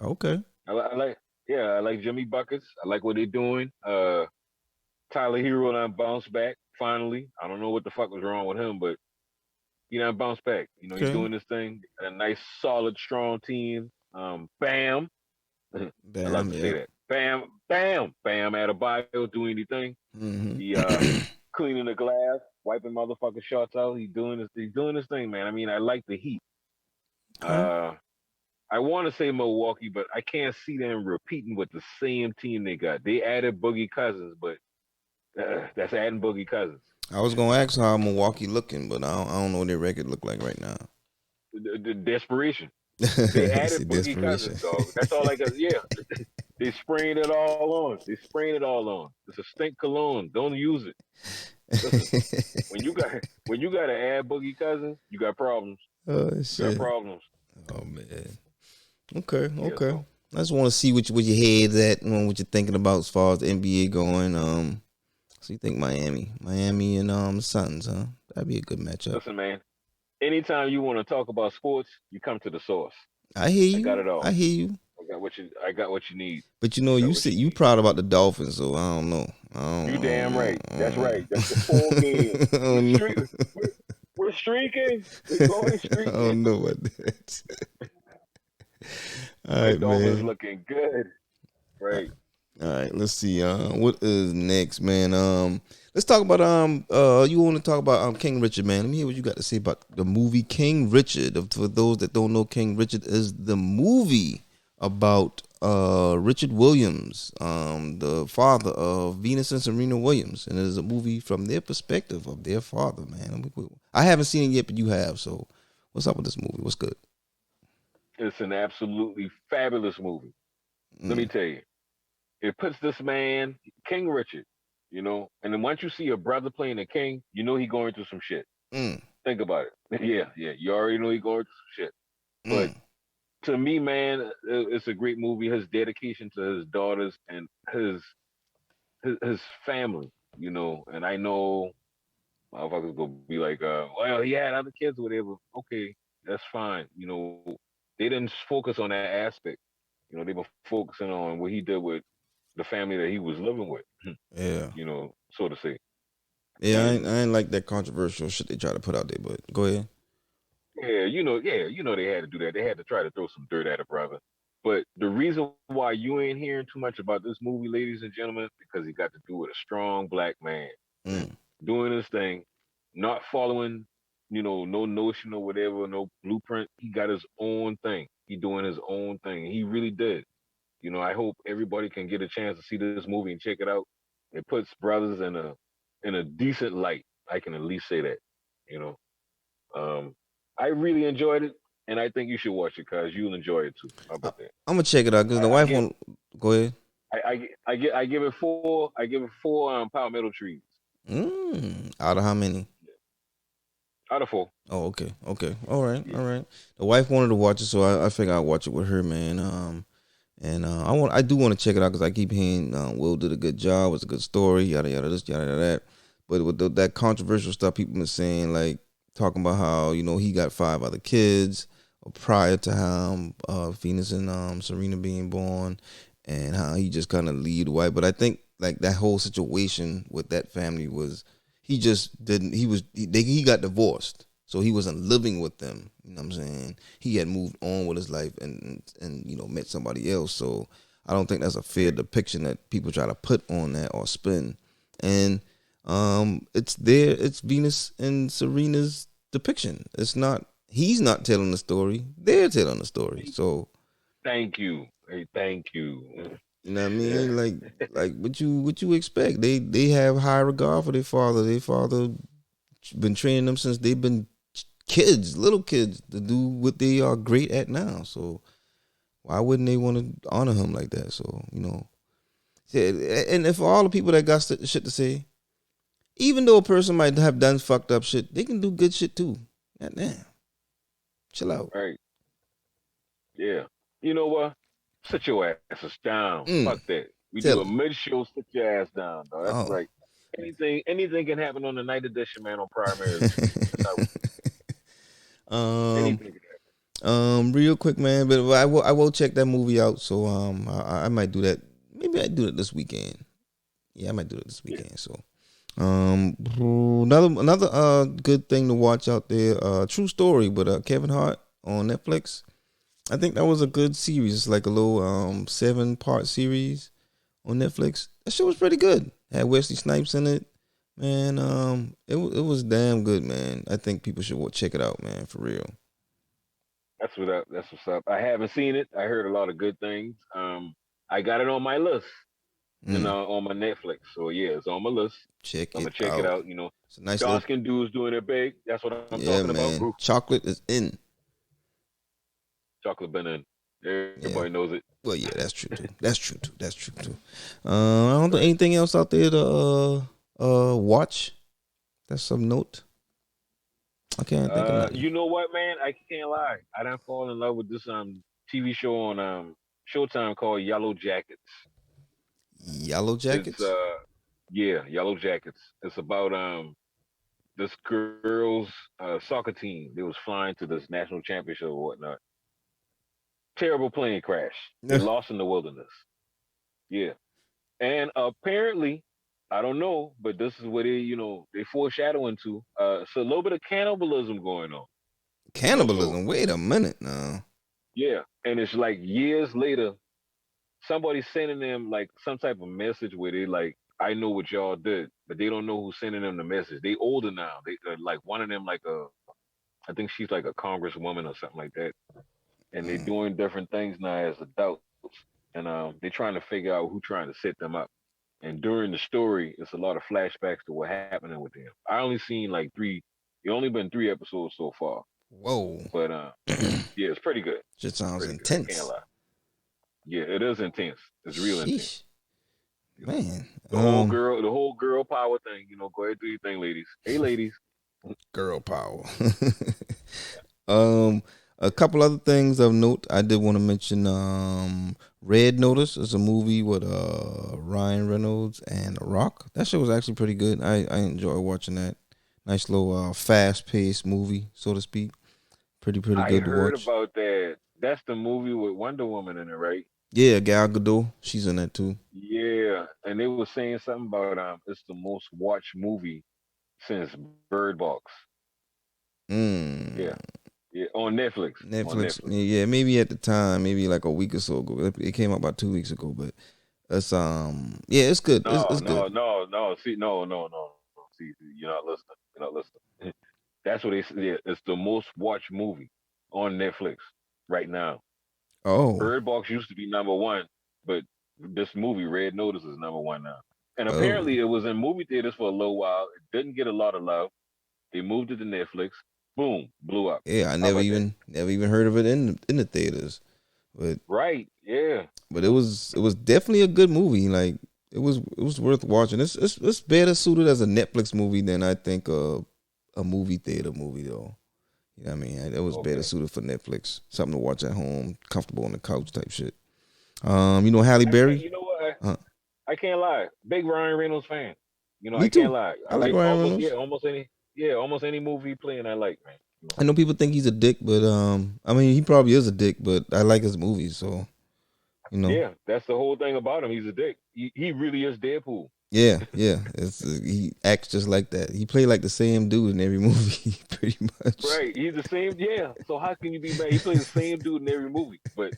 Okay. I like, yeah, I like Jimmy Buckets. I like what they're doing. Tyler Hero done bounced back finally. I don't know what the fuck was wrong with him, but he done bounced back. You know, he's Okay. doing this thing. A nice, solid, strong team. Bam. I love Bam. to say Yep. that. Bam, bam, bam. Adebayo do anything. Hmm. He cleaning the glass, wiping motherfucking shots out. He's doing this thing, man. I mean, I like the Heat. Okay. Uh, I want to say Milwaukee, but I can't see them repeating with the same team they got. They added Boogie Cousins, but that's adding Boogie Cousins. I was gonna ask how Milwaukee looking, but I don't know what their record look like right now. The desperation. They It's added a Boogie desperation. Cousins, dog. That's all I got. Yeah, they spraying it all on. They spraying it all on. It's a stink cologne. Don't use it. Listen, when you got to add Boogie Cousins, you got problems. Oh You got shit. problems. Oh man. Okay. Yeah, Okay. so I just want to see what your head's at, what you're thinking about as far as the NBA going. So you think Miami and Suns, huh? That'd be a good matchup. listen, man. Anytime you want to talk about sports, you come to the source. I hear I got you. it I all. hear you. I got what you need. But I got you what said you you need. proud about the Dolphins, so I don't know. You damn right. That's right. That's the I 4 games. We're don't know. streak. We're, we're streaking. We're going I streaking. don't know about that. All My right, Dolphins man. looking good. Right. All right, let's see. What is next, man? Let's talk about you want to talk about King Richard, man? Let me hear what you got to say about the movie King Richard. For those that don't know, King Richard is the movie about Richard Williams, the father of Venus and Serena Williams, and it is a movie from their perspective of their father, man. I haven't seen it yet, but you have. So, what's up with this movie? What's good? It's an absolutely fabulous movie. Let me Mm, tell you. It puts this man, King Richard, and then once you see a brother playing a king, you know he going through some shit. mm, Think about it. Yeah, yeah. You already know he going through some shit. But mm. to me, man, it's a great movie. His dedication to his daughters and his family, and I know motherfuckers gonna be like, well, he had other kids or whatever. Okay, that's fine. They didn't focus on that aspect. They were focusing on what he did with the family that he was living with, Yeah. so to say. Yeah, And I ain't like that controversial shit they try to put out there, but go ahead. they had to do that. They had to try to throw some dirt at a brother. But the reason why you ain't hearing too much about this movie, ladies and gentlemen, because he got to do with a strong black man Mm, doing his thing, not following, no notion or whatever, no blueprint. He got his own thing. He doing his own thing. He really did. I hope everybody can get a chance to see this movie and check it out. It puts brothers in a decent light. I can at least say that. You know. Um, I really enjoyed it, and I think you should watch it because you'll enjoy it too. How I, about that? I'm gonna check it out because the I wife give won't. Go ahead. I give it four. I give it four palmetto trees Out of how many? out of four. Oh, okay, okay, all right, Yeah. all right. The wife wanted to watch it, so I figured I'd watch it with her, man. And I do want to check it out because I keep hearing Will did a good job. It's a good story. Yada yada this, yada yada that. But with that controversial stuff, people been saying like talking about how he got five other kids prior to how Venus and Serena being born, and how he just kind of lead the wife. But I think like that whole situation with that family was he just didn't. He got divorced, so he wasn't living with them. You know what I'm saying? He had moved on with his life and met somebody else. So I don't think that's a fair depiction that people try to put on that or spin. And it's Venus and Serena's depiction. It's not. He's not telling the story. They're telling the story. So Thank you. Hey, thank you. you know what I Yeah. mean? Like what you expect? They have high regard for their father. Their father been training them since they've been kids, little kids, to do what they are great at now. So why wouldn't they want to honor him like that? So yeah, and if all the people that got shit to say, even though a person might have done fucked up shit, they can do good shit too. God damn, chill out. Right. Yeah. You know what? Sit your asses down. Mm, Fuck that. We tell do a them. mid show, sit your ass down, dog. That's Oh. right. Anything can happen on the night edition, man, on primary this week. That's how we um, anything can happen. real quick, man. But I will check that movie out. So I might do that. Maybe I do it this weekend. Yeah, I might do it this Yeah. weekend. So another good thing to watch out there. True Story with Kevin Hart on Netflix. I think that was a good series. It's like a little 7-part series on Netflix. That shit was pretty good. Had Wesley Snipes in it. Man, it was damn good, man. I think people should check it out, man, for real. That's what up. That's what's up. I haven't seen it. I heard a lot of good things. I got it on my list and Mm, on my Netflix. So yeah, it's on my list. check I'm it gonna check it out. out. It's a nice Dark little, skin dudes doing it big. That's what I'm yeah, talking about. man. Ooh, Chocolate is in. chocolate banana. Yeah. Everybody knows it. Well, yeah, that's true too. That's true too. That's true too. I don't think Right. anything else out there to watch. That's some note. I can't think of nothing. You know what, man? I can't lie. I done fall in love with this TV show on Showtime called Yellow Jackets. Yellow It's Jackets. yeah, Yellow Jackets. It's about this girl's soccer team. They was flying to this national championship or whatnot. Terrible plane crash. They lost in the wilderness. Yeah. And apparently, I don't know, but this is what they foreshadowing to. It's a little bit of cannibalism going on. So Cannibalism. Wait a minute now. yeah, and it's like years later, somebody's sending them like some type of message where they like, I know what y'all did, but they don't know who's sending them the message. They older now. They like one of them like I think she's like a congresswoman or something like that, and they're Mm. doing different things now as adults, and they're trying to figure out who trying to set them up. And during the story, it's a lot of flashbacks to what happening with them. I only seen like three. It only been 3 episodes so far, Whoa. but yeah, it's pretty good. Shit sounds Pretty good. I can't intense. lie. Yeah, it is intense. It's real intense. Sheesh, man. The whole girl power thing. Go ahead do your thing, ladies. Hey, ladies. Girl power. um, a couple other things of note. I did want to mention. Red Notice is a movie with Ryan Reynolds and The Rock. That shit was actually pretty good. I enjoy watching that. Nice little fast paced movie, so to speak. Pretty I good to heard watch. about that. That's the movie with Wonder Woman in it, right? Yeah, Gal Gadot, she's in that too. Yeah, and they were saying something about it's the most watched movie since Bird Box. Mm. Yeah, yeah, on Netflix. On Netflix, Netflix. yeah, maybe at the time, maybe like a week or so ago. It came out about 2 weeks ago, but it's yeah, it's good. It's No, good. no, no, no. See, no, no, no, no. See, you're not listening. You're not listening. That's what they said. Yeah, it's the most watched movie on Netflix right now. Oh, Bird Box used to be number one, but this movie, Red Notice, is number one now. And oh, apparently, it was in movie theaters for a little while. It didn't get a lot of love. They moved it to Netflix. boom, blew up. Yeah, I How never about that? even heard of it in the theaters, but Right? Yeah. it was definitely a good movie. Like it was worth watching. It's better suited as a Netflix movie than I think a movie theater movie though. You know what I mean? It was better Okay. suited for Netflix. Something to watch at home, comfortable on the couch type shit. Halle I can't. Berry. You know what? Uh, I can't lie. Big Ryan Reynolds fan. Me I can't too. lie. I like Ryan Reynolds. Almost any movie he playing, I like, man. I know people think he's a dick, but I mean, he probably is a dick, but I like his movies, so you know. Yeah, that's the whole thing about him. He's a dick. He really is Deadpool. Yeah, yeah. He acts just like that. He played like the same dude in every movie, pretty much. Right. He's the same. Yeah. So how can you be mad? He plays the same dude in every movie, but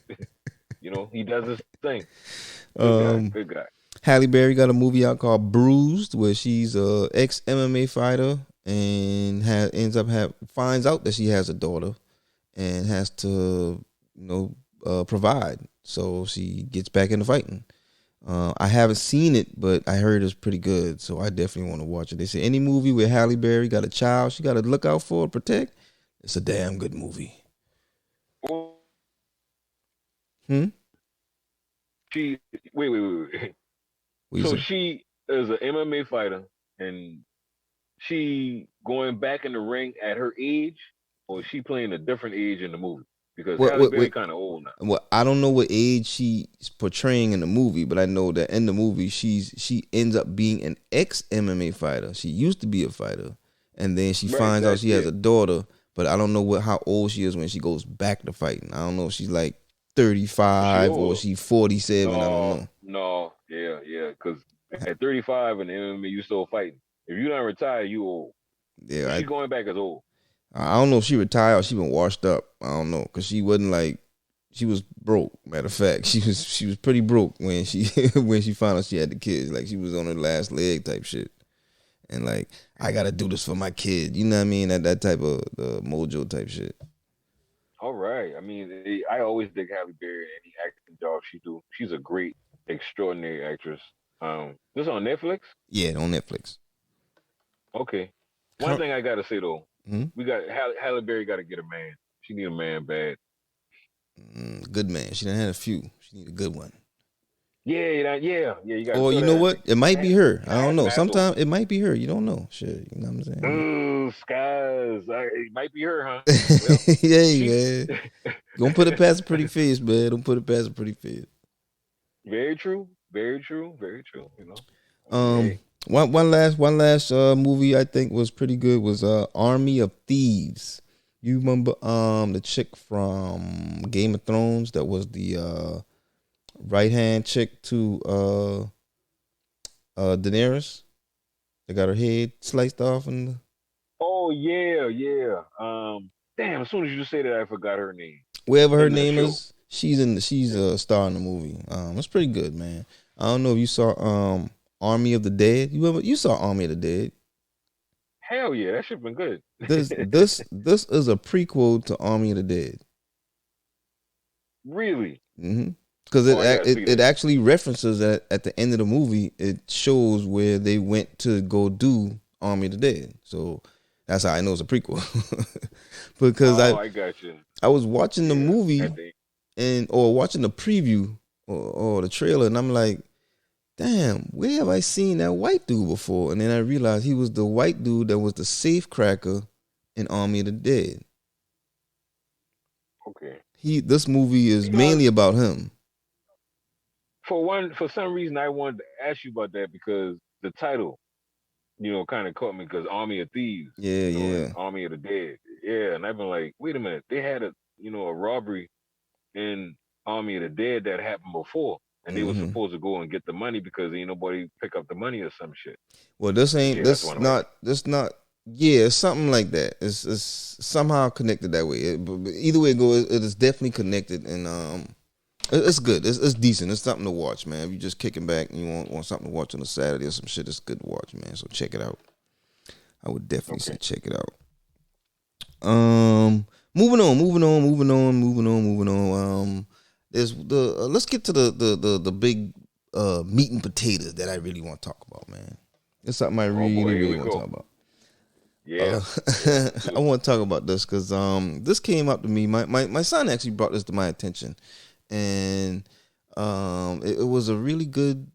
he does his thing. Good guy. Um, Good guy. Halle Berry got a movie out called Bruised, where she's a ex MMA fighter and finds out that she has a daughter and has to provide. So she gets back into fighting. I haven't seen it, but I heard it's pretty good, so I definitely want to watch it. They say any movie where Halle Berry got a child she got to look out for, protect, it's a damn good movie. Well, Hmm? she wait. What you So say? she is an MMA fighter, and she going back in the ring at her age, or is she playing a different age in the movie? Because Halle Berry What, kind of old now. well, I don't know what age she's portraying in the movie, but I know that in the movie she ends up being an ex MMA fighter. She used to be a fighter, and then she Right. finds out That's she has it. a daughter. But I don't know how old she is when she goes back to fighting. I don't know if she's like 35 or Sure. she's 47. I don't know. No. Yeah. Because at 35 in the MMA, you still fighting. If you don't retire, you old. So Yeah, she going back as old. I don't know if she retired or she been washed up. I don't know because she wasn't like she was broke. Matter of fact, she was pretty broke when she when she found out she had the kids. Like she was on her last leg type shit. And like I gotta do this for my kid. You know what I mean? That type of the mojo type shit. All right. I mean, I always dig Halle Berry and any acting job she do. She's a great, extraordinary actress. This on Netflix? Yeah, on Netflix. Okay. One thing I gotta say though, Hmm? we got Halle Berry got to get a man. She need a man bad. Good man. She done had a few. She need a good one. Yeah. You got. Or you know what? It might be her. I don't know. Asshole. Sometimes it might be her. You don't know. Shit. You know what I'm saying? Ooh, skies. It might be her, huh? Well, Hey, man. Don't put it past a pretty face, man. Don't put it past a pretty face. very true. Very true. Very true. Um, one last movie I think was pretty good was Army of Thieves. You remember the chick from Game of Thrones that was the right hand chick to Daenerys that got her head sliced off and Oh yeah. Damn. As soon as you say that, I forgot her name. wherever her In the name show. is, she's a star in the movie. It's pretty good, man. I don't know if you saw Army of the Dead. You saw Army of the Dead. Hell yeah, that shit been good. This is a prequel to Army of the Dead. Really? Because it actually references at the end of the movie. It shows where they went to go do Army of the Dead. So that's how I know it's a prequel. Because I got you. I was watching the movie That or watching the preview or the trailer, and I'm like, damn, where have I seen that white dude before? And then I realized he was the white dude that was the safe cracker in Army of the Dead. Okay. This movie is mainly about him. For some reason, I wanted to ask you about that because the title, kind of caught me because Army of Thieves. Yeah, and Army of the Dead. Yeah, and I've been like, wait a minute, they had a robbery in Army of the Dead that happened before, and they were supposed to go and get the money because ain't nobody pick up the money or some shit. Well, this not. Yeah, something like that. It's somehow connected that way. But either way it goes, it is definitely connected, and it's good. It's decent. It's something to watch, man. If you're just kicking back and you want something to watch on a Saturday or some shit, it's good to watch, man. So check it out. I would definitely say check it out. Moving on. There's let's get to the big meat and potatoes that I really want to talk about, man. It's something I really want to talk about. Yeah, Uh, yeah, me I too. want to talk about this because this came up to me. My son actually brought this to my attention, and it was a really good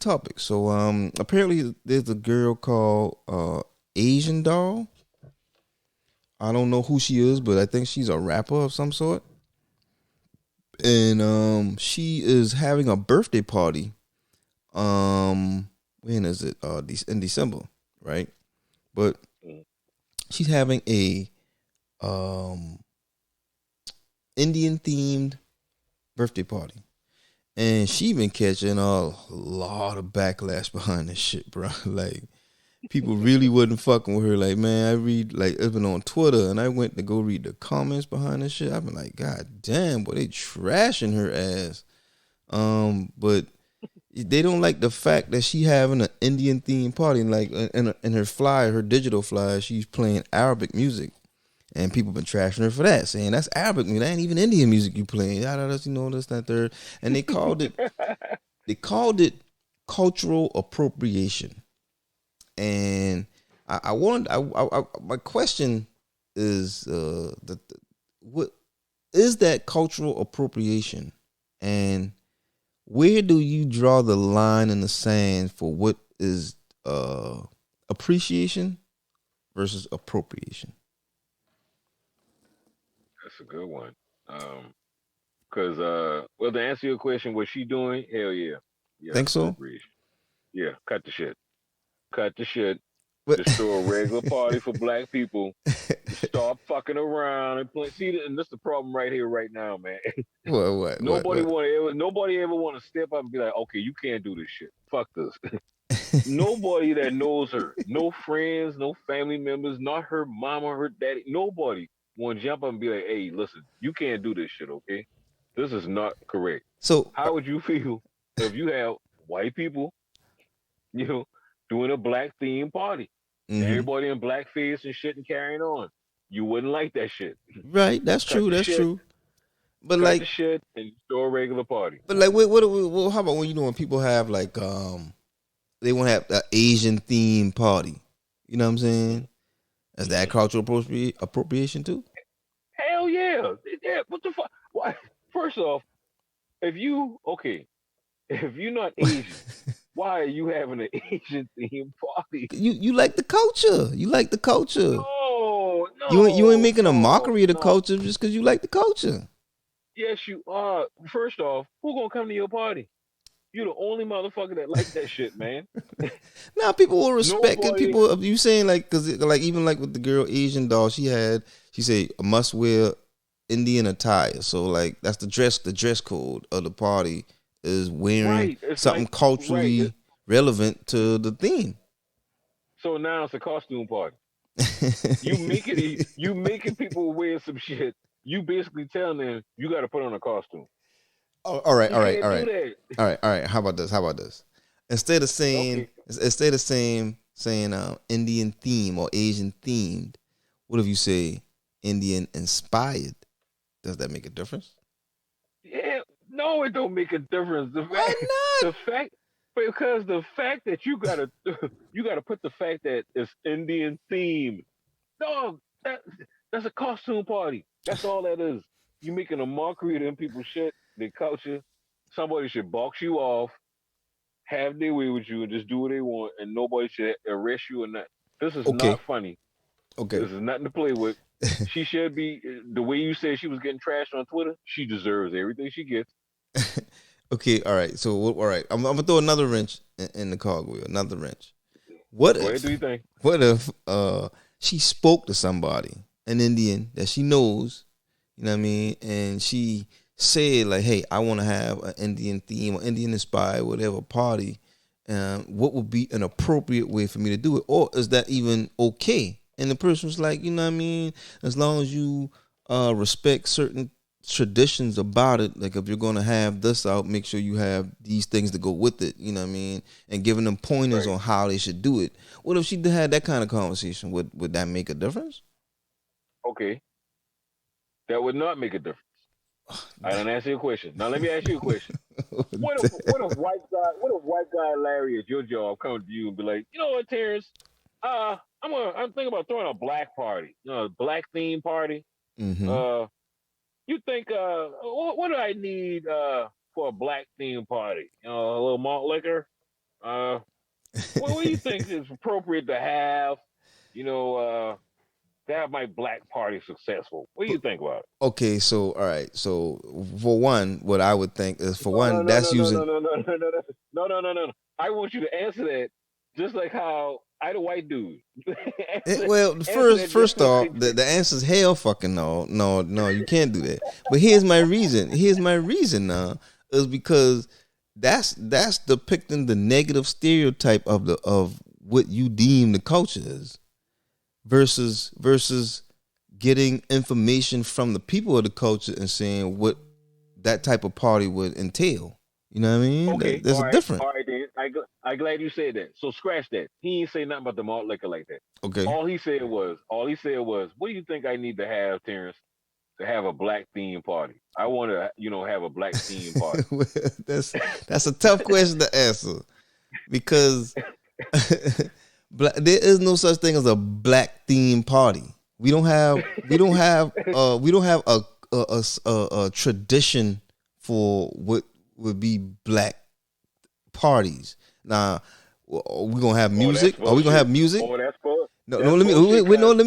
topic. So apparently there's a girl called Asian Doll. I don't know who she is, but I think she's a rapper of some sort. And she is having a birthday party. When is it? In December, right? But Mm. she's having a um Indian themed birthday party. And she been catching a lot of backlash behind this shit, bro. Like people really wasn't fucking with her. Like, man, I read like it's been on Twitter and I went to go read the comments behind this shit. I've been like, God damn, boy, they trashing her ass. But they don't like the fact that she having an Indian themed party. Like in her flyer, her digital flyer, she's playing Arabic music. And people been trashing her for that, saying that's Arabic music, that ain't even Indian music you playing. Yada, yada, you know, this, that, third. And they called it cultural appropriation. And I wanted, my question is, what is that cultural appropriation, and where do you draw the line in the sand for what is appreciation versus appropriation? That's a good one. Cause well, to answer your question, what she doing? Hell yeah, yeah, Think so? appropriation. Yeah, cut the shit. Cut the shit. What? Just throw a regular party for black people. Stop fucking around and play. See, and this is the problem right here, right now, man. What? Nobody ever want to step up and be like, okay, you can't do this shit. Fuck this. Nobody that knows her, no friends, no family members, not her mama, her daddy, nobody want to jump up and be like, hey, listen, you can't do this shit, okay? This is not correct. So, How would you feel if you have white people, you know, doing a black theme party? mhm. Everybody in blackface and shit and carrying on. You wouldn't like that shit. Right, that's Cut true. the That's shit, true. But cut the like, shit, and throw a regular party. what? How about when you know when people have like they want to have an Asian themed party? You know what I'm saying? Is that Mm-hmm. cultural appropriation too? Hell yeah. Yeah, what the fuck? Why? First off, if you, okay, if you're not Asian, why are you having an Asian themed party? You like the culture. You like the culture. No, You ain't no, making a no, mockery of the no. culture just because you like the culture. Yes, you are. First off, who gonna come to your party? You the only motherfucker that like that shit, man. Now people will respect it. Nobody. People, if you saying like, cause like even like with the girl Asian doll, she said must wear Indian attire. So like that's the dress code of the party is wearing Right. It's something like right. culturally relevant to the theme. So now it's a costume party. You making people wear some shit. You basically telling them you got to put on a costume. Oh, You can't all do right, that. all right. How about this? How about this? Okay. Instead of saying Indian theme or Asian themed, what if you say Indian inspired? Does that make a difference? Yeah. No, it don't make a difference. Why not? The fact because the fact that you gotta you gotta put the fact that it's Indian themed. Dog, that's a costume party. That's all that is. You making a mockery of them people's shit, their culture. Somebody should box you off, have their way with you, and just do what they want, and nobody should arrest you or not. This is not Okay, funny. okay, This is nothing to play with. She should be the way you said she was getting trashed on Twitter. She deserves everything she gets. okay. All right. So all right, I'm gonna throw another wrench in the cogwheel. Another wrench. What Go ahead, if? do your thing. What if she spoke to somebody, an Indian that she knows, you know what I mean, and she said like, "Hey, I want to have an Indian theme or Indian inspired whatever party. What would be an appropriate way for me to do it, or is that even okay?" And the person was like, "You know what I mean? As long as you respect certain traditions about it, like if you're gonna have this out, make sure you have these things to go with it, you know what I mean, and giving them pointers Right. on how they should do it." What if she had that kind of conversation? Would that make a difference? Okay. That would not make a difference. I didn't answer your question. Now let me ask you a question. What if white guy Larry at your job come to you and be like, you know what, Terrence? I'm thinking about throwing a black party, a black theme party. Mm-hmm. Uh, you think what do I need for a black theme party? A little malt liquor. Uh, what do you think is appropriate to have? You know, to have my black party successful. What do you think about it? Okay, so all right. So for one, what I would think is for No, one, no, that's no, no, no, using no, no, no, no, no, no, no, no, no. I want you to answer that just like how I the white dude. well, Answer that just first off, like the answer is hell fucking no. No, you can't do that. But here's my reason. Here's my reason now is because that's depicting the negative stereotype of what you deem the culture is versus getting information from the people of the culture and saying what that type of party would entail. You know what I mean? okay, There's a difference. all right, then. I glad you said that. So scratch that. He ain't say nothing about the malt liquor like that. Okay. All he said was, what do you think I need to have, Terrence, to have a black theme party? I want to, have a black theme party. Well, that's a tough question to answer because there is no such thing as a black theme party. We don't have a tradition for what would be black parties. Now, we gonna have music? Are we gonna have music? Oh, that's for No, that's let me bullshit, wait. No, cuz.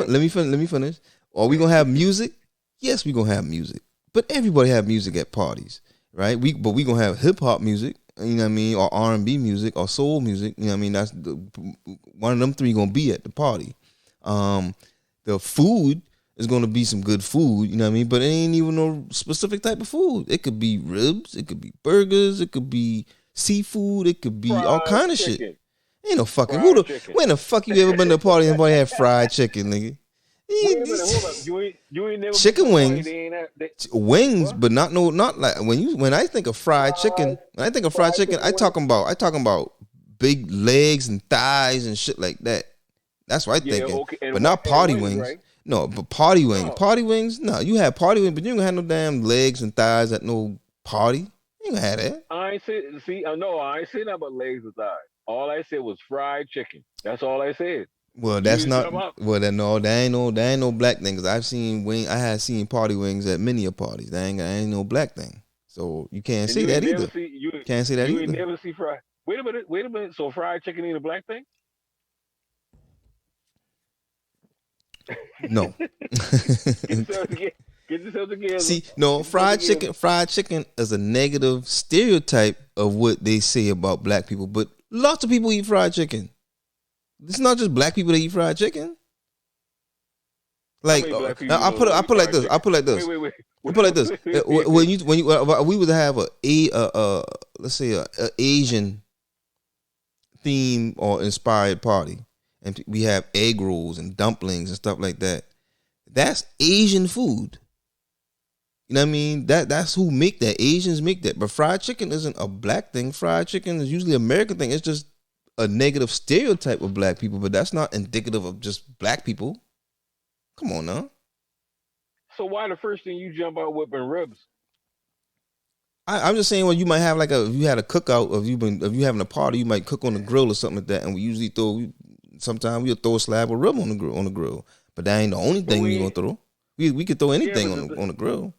let me finish. Are we gonna have music? Yes, we gonna have music. But everybody have music at parties, right? But we gonna have hip hop music. You know what I mean, or R&B music, or soul music. You know what I mean. That's one of them three gonna be at the party. The food is gonna be some good food. You know what I mean. But it ain't even no specific type of food. It could be ribs. It could be burgers. It could be seafood. It could be all kind of shit. Ain't no fucking when the fuck you ever been to a party and somebody had fried chicken, nigga? Wait a minute, hold up. You ain't never chicken wings, wings, but not like when I think of fried chicken. When I think of fried chicken, I talking about big legs and thighs and shit like that. That's what I thinking, okay. but not party wings. Right? No, but party wings. No. Party wings. No, you have party wings, but you ain't gonna have no damn legs and thighs at no party. You ain't gonna have that. I ain't say. See, no, I ain't say nothing about legs or thighs. All I said was fried chicken. That's all I said. Well, that's not. Well, there ain't no black thing. Cause I had seen party wings at many parties. There ain't no black thing. So you can't say that either. Can't say that either. You never see fried. Wait a minute. So fried chicken ain't a black thing? No. Get yourself together. See, no, fried chicken is a negative stereotype of what they say about black people. But lots of people eat fried chicken. It's not just black people that eat fried chicken. Like I put it like this. Wait. I put it like this. When we would have let's say a Asian theme or inspired party, and we have egg rolls and dumplings and stuff like that. That's Asian food. You know what I mean? That's who make that. Asians make that. But fried chicken isn't a black thing. Fried chicken is usually an American thing. It's just a negative stereotype of black people, but that's not indicative of just black people. Come on now. So why the first thing you jump out whipping ribs? I'm just saying, well, you might have if you had a cookout, if you having a party, you might cook on the grill or something like that, and we usually sometimes we'll throw a slab of rib on the grill, but that ain't the only thing we gonna throw. We could throw anything on the grill.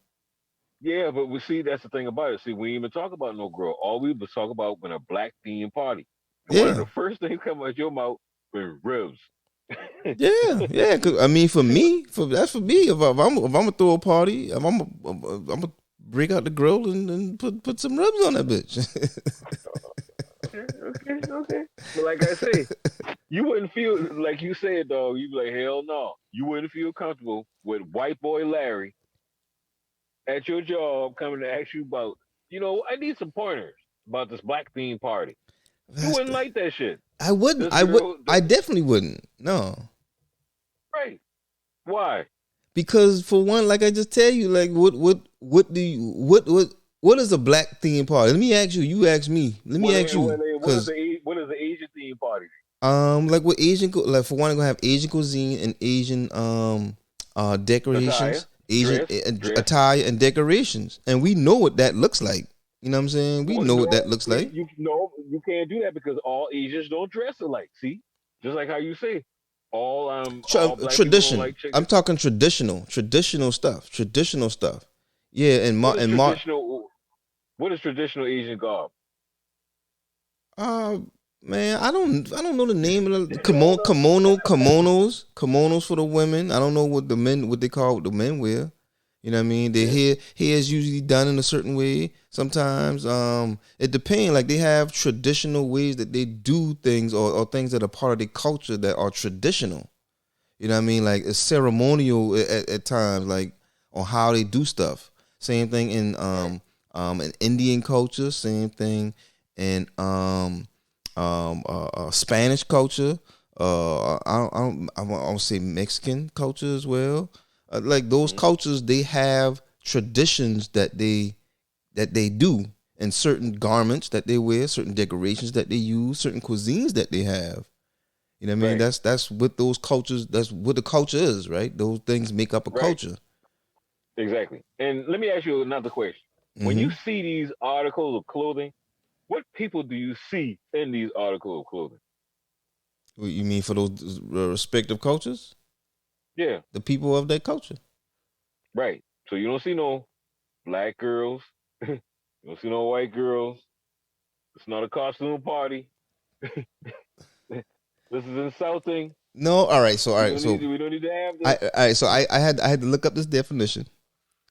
Yeah, but we see that's the thing about it. See, we ain't even talk about no grill. All we was talk about when a black theme party. Yeah. One of the first things come out your mouth was ribs. yeah. Cause I mean, for me. If I'm gonna throw a party, I'm gonna break out the grill and put some ribs on that bitch. Okay. But like I say, you wouldn't feel like you said, dog. You'd be like, hell no. You wouldn't feel comfortable with white boy Larry at your job coming to ask you about, I need some pointers about this black theme party. You wouldn't like that shit. I wouldn't. I definitely wouldn't. No. Right. Why? Because for one, like I just tell you, like what is a black theme party? Let me ask you. You ask me. Let me ask you. What is the Asian theme party? Like what Asian? Like for one, gonna have Asian cuisine and Asian decorations, attire and decorations, and we know what that looks like. You know what I'm saying? We know what that looks like. You can't do that because all Asians don't dress alike. See? Just like how you say, all black people don't Tradition. like chicken. I'm talking traditional stuff. Yeah, and What is traditional? What is traditional Asian garb? Uh, man, I don't know the name of the You don't know? kimonos for the women. I don't know what they call what the men wear. You know what I mean? Their Yeah. hair is usually done in a certain way. Sometimes it depends. Like they have traditional ways that they do things or things that are part of their culture that are traditional. You know what I mean? Like it's ceremonial at times, like on how they do stuff. Same thing Right. in Indian culture. Same thing in Spanish culture. I don't say Mexican culture as well. Like those Hmm. cultures, they have traditions that they do, and certain garments that they wear, certain decorations that they use, certain cuisines that they have. You know what I mean? Right. That's what those cultures. That's what the culture is, right? Those things make up a Right. culture. Exactly. And let me ask you another question. When Mm-hmm. you see these articles of clothing, what people do you see in these articles of clothing? What you mean for those respective cultures? Yeah. The people of that culture. Right. So you don't see no black girls. You don't see no white girls. It's not a costume party. This is insulting. No, all right. So all We right. don't need So to, we don't need to have I this. all right. So I had to look up this definition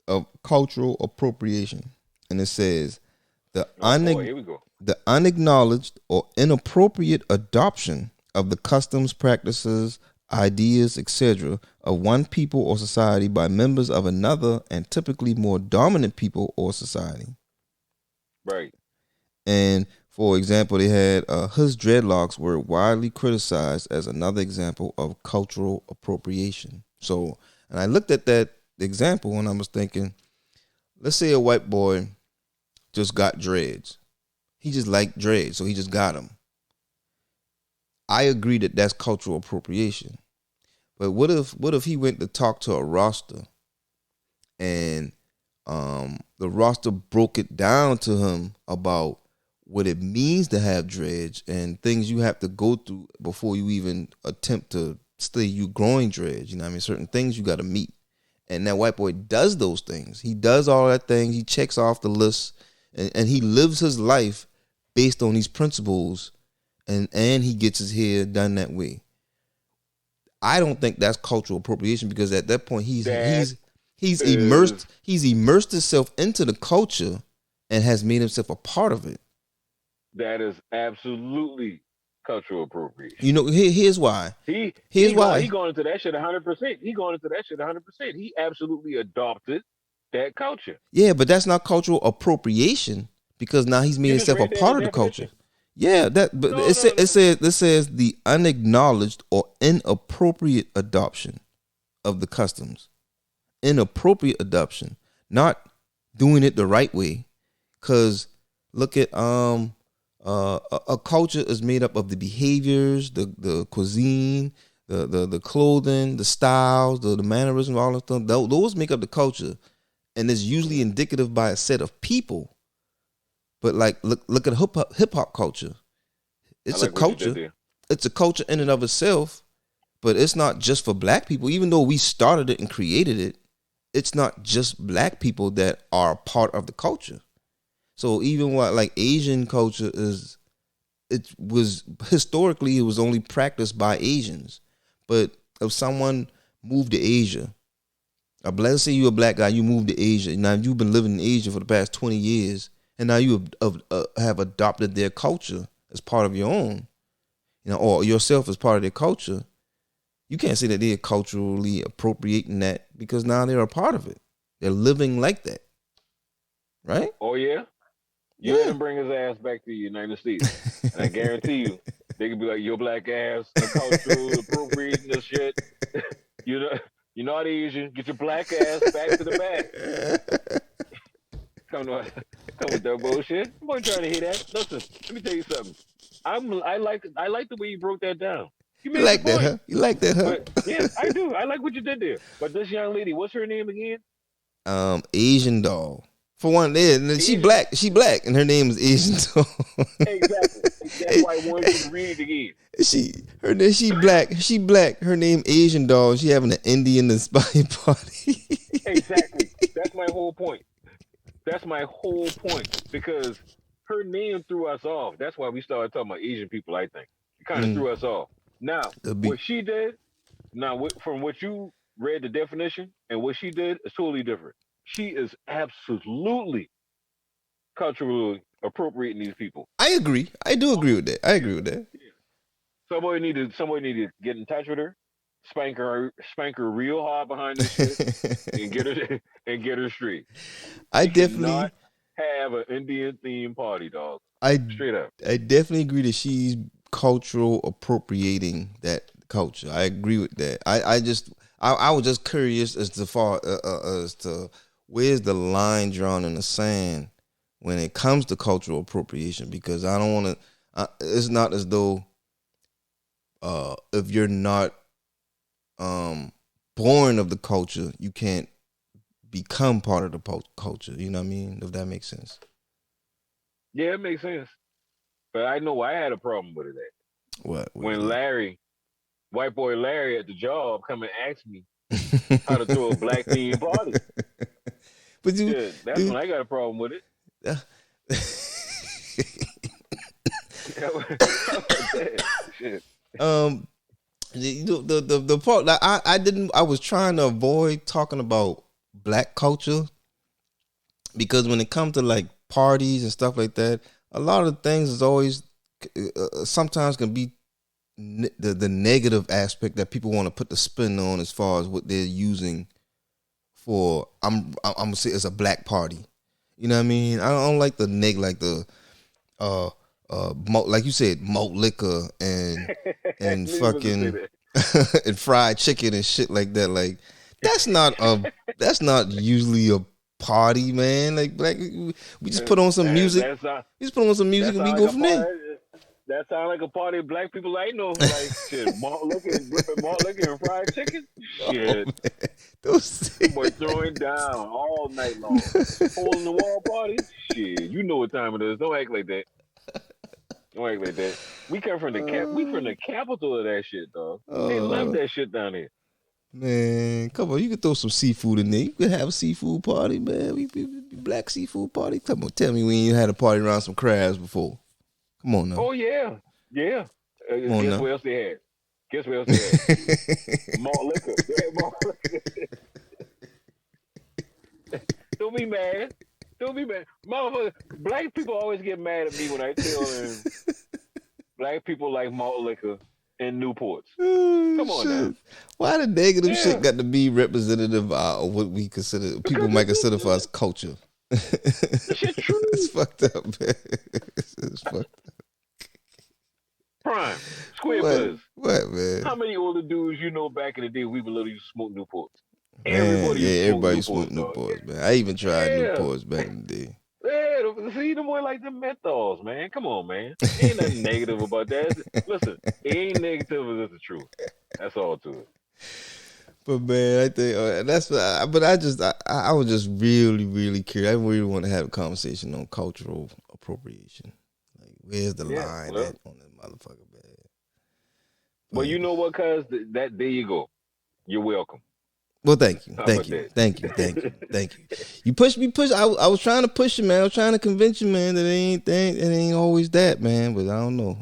of cultural appropriation, and it says the Oh boy, here we go. the unacknowledged or inappropriate adoption of the customs, practices, ideas, etc. of one people or society by members of another, and typically more dominant people or society. Right. And for example, they had his dreadlocks were widely criticized as another example of cultural appropriation. So, and I looked at that example and I was thinking, let's say a white boy just got dreads. He just liked dreads, so he just got them. I agree that that's cultural appropriation. But what if he went to talk to a roster and the roster broke it down to him about what it means to have dreads and things you have to go through before you even attempt to stay you growing dreads. You know what I mean? Certain things you got to meet. And that white boy does those things. He does all that things. He checks off the list and he lives his life based on these principles and he gets his hair done that way. I don't think that's cultural appropriation because at that point That he's is immersed himself into the culture and has made himself a part of it. that is absolutely cultural appropriation. You know, here's why. He Here's he why. going into that shit 100%. He going into that shit 100%. He absolutely adopted that culture. Yeah, but that's not cultural appropriation because now he's made You just himself a read that in part the of the culture. definition. Yeah, that but No, no, no. it says the unacknowledged or inappropriate adoption of the customs. Inappropriate adoption, not doing it the right way. Cause look at a culture is made up of the behaviors, the cuisine, the clothing, the styles, the mannerisms, all that stuff. Those make up the culture, and it's usually indicative by a set of people. But like look at hip hop culture. I It's a like what you did culture. there. It's a culture in and of itself, but it's not just for black people. Even though we started it and created it, it's not just black people that are part of the culture. So even what like Asian culture is, it was historically it was only practiced by Asians. But if someone moved to Asia, let's say you're a black guy, you moved to Asia. Now you've been living in Asia for the past 20 years, and now you have adopted their culture as part of your own, or yourself as part of their culture. You can't say that they're culturally appropriating that because now they're a part of it. They're living like that, right? Oh yeah? You let Yeah. him bring his ass back to the United States. And I guarantee you, they could be like, your black ass, a cultural appropriating this shit. you know you're not Asian. Get your black ass back to the back. Come on, come with that bullshit. I'm not trying to hear that. Listen, let me tell you something. I like the way you broke that down. You You made the like that, point. huh? You like that, But yeah, huh? I do. I like what you did there. But this young lady, what's her name again? Asian doll. For one, and then she black, and her name is Asian. So Exactly. That's why I wanted you to read it again. She black. Her name Asian dog. She having an Indian inspired party. Exactly. That's my whole point. Because her name threw us off. That's why we started talking about Asian people. I think it kind of threw us off. Now, what she did, from what you read the definition and what she did is totally different. She is absolutely culturally appropriating these people. I agree. I do agree with that. I agree with that. Somebody need to get in touch with her, spank her real hard behind this shit, and get her straight. I She definitely cannot have an Indian themed party, dog. Straight up. I definitely agree that she's cultural appropriating that culture. I agree with that. I was just curious as to where's the line drawn in the sand when it comes to cultural appropriation, because I don't want to. It's not as though if you're not born of the culture, you can't become part of the culture. You know what I mean? If that makes sense. Yeah, it makes sense. But I know I had a problem with it. What? When white boy Larry at the job come and ask me how to throw a black themed party. But that's when I got a problem with it. Shit. The part that I was trying to avoid talking about black culture, because when it comes to like parties and stuff like that, a lot of things is always sometimes can be the negative aspect that people want to put the spin on as far as what they're using for. I'm gonna say it's a black party. You know what I mean? I don't like the like the like you said, malt liquor and fucking and fried chicken and shit like that. Like that's not usually a party, man. Like we just put on some music. We just put on some music and we go from there. That sounds like a party of black people I know. Like shit, malt liquor and fried chicken. Shit, those boy throwing down all night long. Hole in the wall party. Shit, you know what time it is. Don't act like that. We come from the capital of that shit, dog. They love that shit down here. Man, come on, you can throw some seafood in there. You can have a seafood party, man. We black seafood party. Come on, tell me when you had a party around some crabs before. Come on now. Oh yeah. Guess what else they had? Malt liquor. Malt liquor. Don't be mad. Motherfucker, black people always get mad at me when I tell them black people like malt liquor and Newports. Come on now. Why the negative shit got to be representative of what we consider, people might consider for us culture? That shit true. It's fucked up, man. It's fucked up. Prime, Square Buzz. What, man? How many older dudes you know back in the day we would literally smoke Newports? Everybody smoked Newports, man. I even tried Newports back in the day. Yeah, see, the boy like them menthols, man. Come on, man. Ain't nothing negative about that. Listen, it ain't negative as it's the truth. That's all to it. But man, I think that's. But I was just really, really curious. I really want to have a conversation on cultural appropriation. Like, where's the line at on this motherfucker, man? Well, you know what, cuz there you go. You're welcome. Well, thank you. You pushed me. I was trying to push you, man. I was trying to convince you, man, that it ain't always that, man. But I don't know.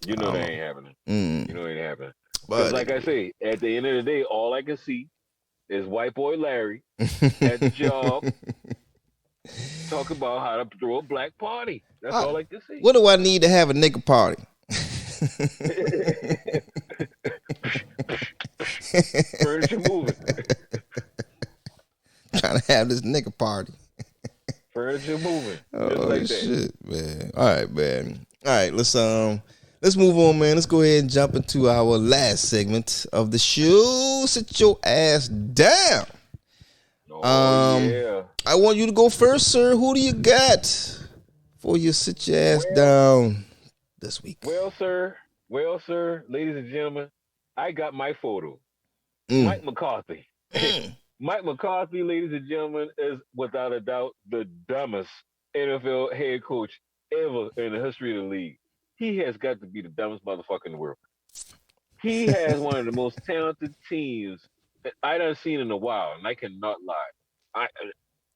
You know that ain't happening. You know it ain't happening. But like I say, at the end of the day, all I can see is white boy Larry at the job talk about how to throw a black party. That's all I can see. What do I need to have a nigga party? Furniture moving. Trying to have this nigga party. Furniture moving. Oh like shit, man. All right, man. All right, let's move on, man. Let's go ahead and jump into our last segment of the show. Sit your ass down. Yeah. I want you to go first, sir. Who do you got for you sit your ass down this week? Well, sir, ladies and gentlemen, I got my photo. Mike McCarthy. Mike McCarthy, ladies and gentlemen, is without a doubt the dumbest NFL head coach ever in the history of the league. He has got to be the dumbest motherfucker in the world. He has one of the most talented teams that I done seen in a while, and I cannot lie.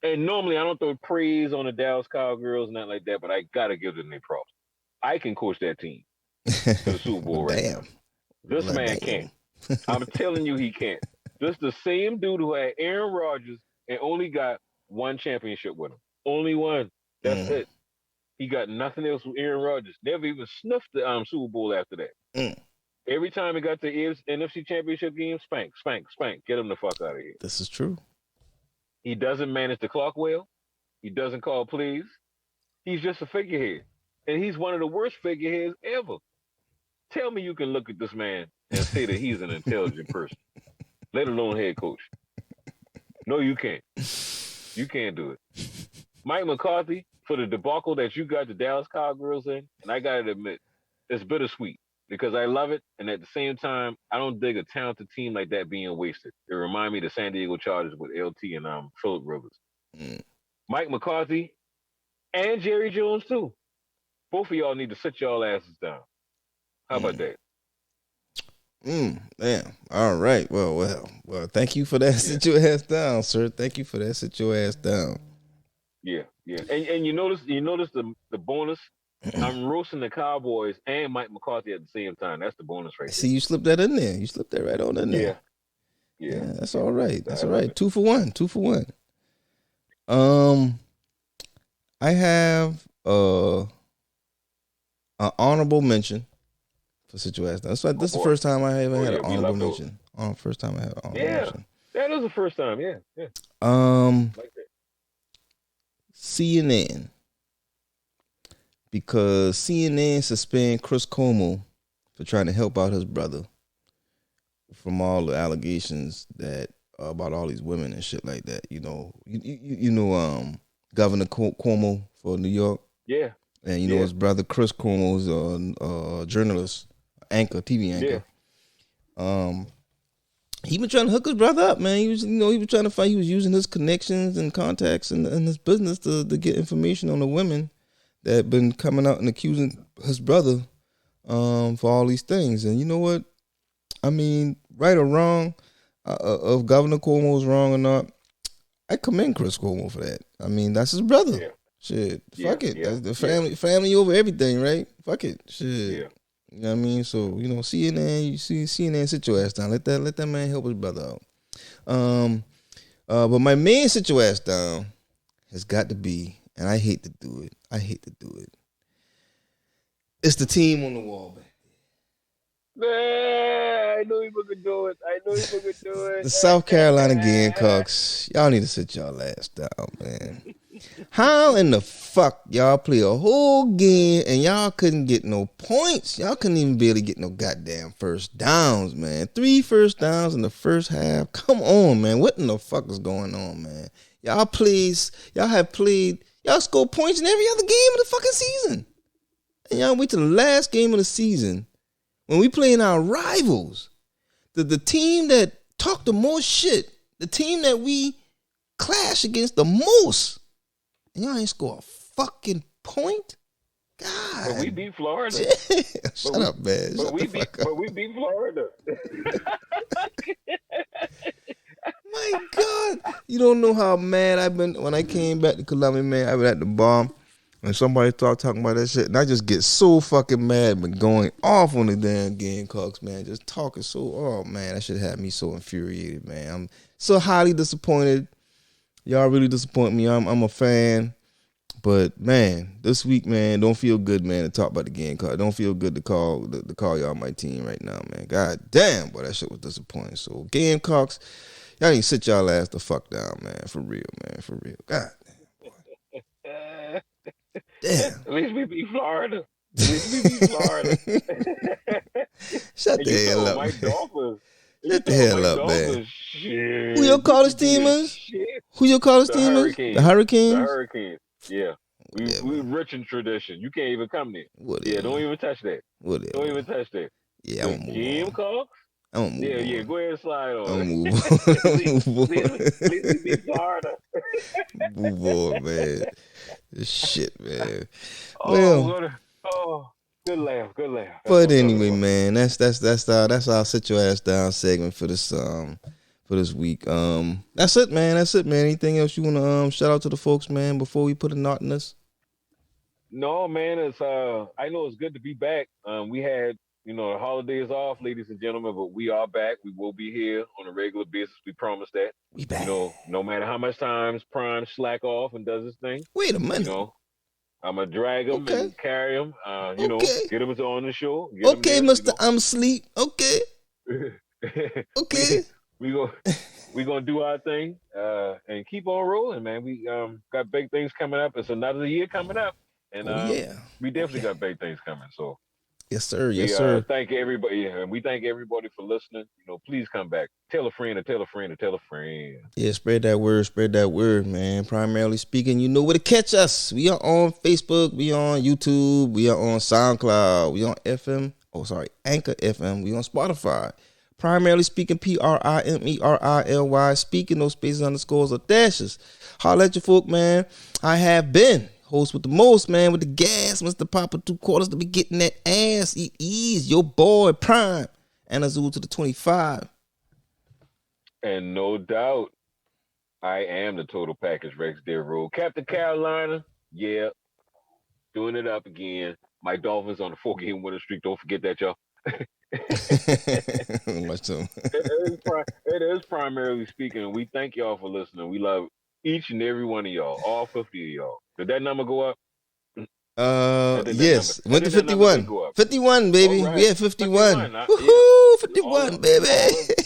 And normally I don't throw praise on the Dallas Cowgirls, nothing like that, but I gotta give them their props. I can coach that team to the Super Bowl right now. This man can't. I'm telling you, he can't. This is the same dude who had Aaron Rodgers and only got one championship with him. Only one. That's it. He got nothing else with Aaron Rodgers. Never even sniffed the Super Bowl after that. Every time he got the NFC Championship game, spank. Get him the fuck out of here. This is true. He doesn't manage the clock well. He doesn't call plays. He's just a figurehead. And he's one of the worst figureheads ever. Tell me you can look at this man and say that he's an intelligent person, let alone head coach. No, you can't. You can't do it. Mike McCarthy, for the debacle that you got the Dallas Cowgirls in, and I got to admit, it's bittersweet because I love it. And at the same time, I don't dig a talented team like that being wasted. It reminds me of the San Diego Chargers with LT and Phillip Rivers. Mike McCarthy and Jerry Jones, too. Both of y'all need to sit y'all asses down. How about that? Damn. All right. Well. Thank you for that. Sit your ass down, sir. Thank you for that. Sit your ass down. Yeah. And you notice the bonus. I'm roasting the Cowboys and Mike McCarthy at the same time. That's the bonus right there. See, you slipped that in there. You slipped that right on in there. Yeah. That's all right. That's all right. 2 for 1. 2 for 1. I have an honorable mention for Sit Your Ass Down. This is the first time I ever had an honorable mention. First time I had an honorable mention. That is the first time. Yeah. Like that. CNN. Because CNN suspended Chris Cuomo for trying to help out his brother from all the allegations that about all these women and shit like that. You know, Governor Cuomo for New York. Yeah. And you know his brother Chris Cuomo's a journalist, TV anchor. Yeah. He been trying to hook his brother up, man. He was trying to fight. He was using his connections and contacts and his business to get information on the women that been coming out and accusing his brother for all these things. And you know what? I mean, right or wrong, if Governor Cuomo is wrong or not, I commend Chris Cuomo for that. I mean, that's his brother. Yeah. Shit, fuck it. That's the family over everything, right? Fuck it. Shit. Yeah. You know what I mean? So, CNN, you see CNN, sit your ass down. Let that man help his brother out. But my main sit your ass down has got to be, and I hate to do it. It's the team on the wall, man. Man, I knew he was gonna do it. The South Carolina Gamecocks. Y'all need to sit y'all ass down, man. How in the fuck y'all play a whole game and y'all couldn't get no points? Y'all couldn't even barely get no goddamn first downs, man. 3 first downs in the first half. Come on, man. What in the fuck is going on, man? Y'all score points in every other game of the fucking season. And y'all wait till the last game of the season when we playing our rivals. The team that talk the most shit. The team that we clash against the most. And y'all ain't score a fucking point? God. But we beat Florida. Shut up, man. But we beat Florida. My God. You don't know how mad I've been when I came back to Columbia, man. I was at the bar and somebody started talking about that shit. And I just get so fucking mad, but going off on the damn Gamecocks, man. Just talking oh, man, that shit had me so infuriated, man. I'm so highly disappointed. Y'all really disappoint me. I'm a fan. But, man, this week, man, don't feel good, man, to talk about the Gamecocks. Don't feel good to call y'all my team right now, man. God damn, boy, that shit was disappointing. So, Gamecocks, y'all need to sit y'all ass the fuck down, man. For real, man. For real. God damn, boy. Damn. At least we beat Florida. Shut the hell up, Mike man. Dolphins. Shut the hell up, man. Shit. Who your college team is? Who your college team is? The Hurricanes? The Hurricanes, yeah. We rich in tradition. You can't even come there. Whatever. Yeah, don't even touch that. Whatever. Don't even touch that. Yeah, I'm the Gamecocks, I'm gonna move Yeah, on. yeah. Go ahead and slide on. I'm gonna it. move on. At least we beat Florida. Move on, man. Shit, man. Oh, Well, good laugh, good laugh. That's but what I'm talking anyway, about. man, that's our sit your ass down segment for this week. That's it, man. That's it, man. Anything else you wanna shout out to the folks, man, before we put a knot in this? No, man, it's I know it's good to be back. We had, the holidays off, ladies and gentlemen, but we are back. We will be here on a regular basis. We promise that. We back. No matter how much times Prime slack off and does his thing, Wait a minute. I'm gonna drag him Okay. and carry him. Okay. Get him on the show. Okay, Mr. I'm asleep. Okay. Okay. we gonna do our thing and keep on rolling, man. We got big things coming up. It's another year coming up, and we definitely got big things coming. So yes, sir. Yes, sir. Thank everybody, and we thank everybody for listening. Please come back. Tell a friend, and tell a friend, and tell a friend. Yeah, spread that word, man. Primarily speaking, you know where to catch us. We are on Facebook, we on YouTube, we are on SoundCloud, we on Anchor FM, we on Spotify. Primarily speaking, PRIMERILY, speaking, those spaces, underscores, or dashes. Holla at your folk, man. I have been host with the most, man, with the gas, Mr. Papa 2 quarters to be getting that ass. It is your boy Prime, and Azul to the 25. And no doubt, I am the total package Rex Devereaux. Captain Carolina, yeah, doing it up again. My Dolphins on the 4-game winning streak. Don't forget that, y'all. Much too. It is primarily speaking. We thank y'all for listening. We love each and every one of y'all, all 50 of y'all. Did that number go up? Yes, went to 51. 51, baby. Right. We had 51. 51. Woohoo, 51, baby.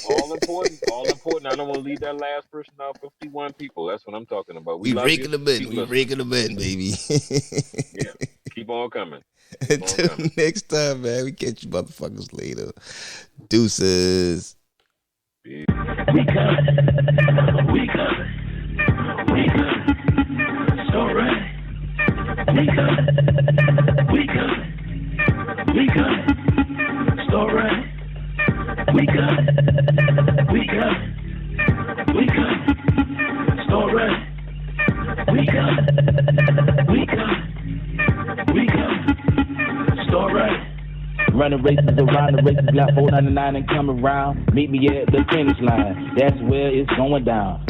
All important. I don't want to leave that last person out. 51 people. That's what I'm talking about. We raking them in. We raking them in, baby. Yeah, keep on coming. Until next time, man. We catch you motherfuckers later. Deuces. We coming. It's alright. We coming. It's alright. We coming. It's alright. We coming. It's alright. Running races around the races, got 499 and come around. Meet me at the finish line. That's where it's going down.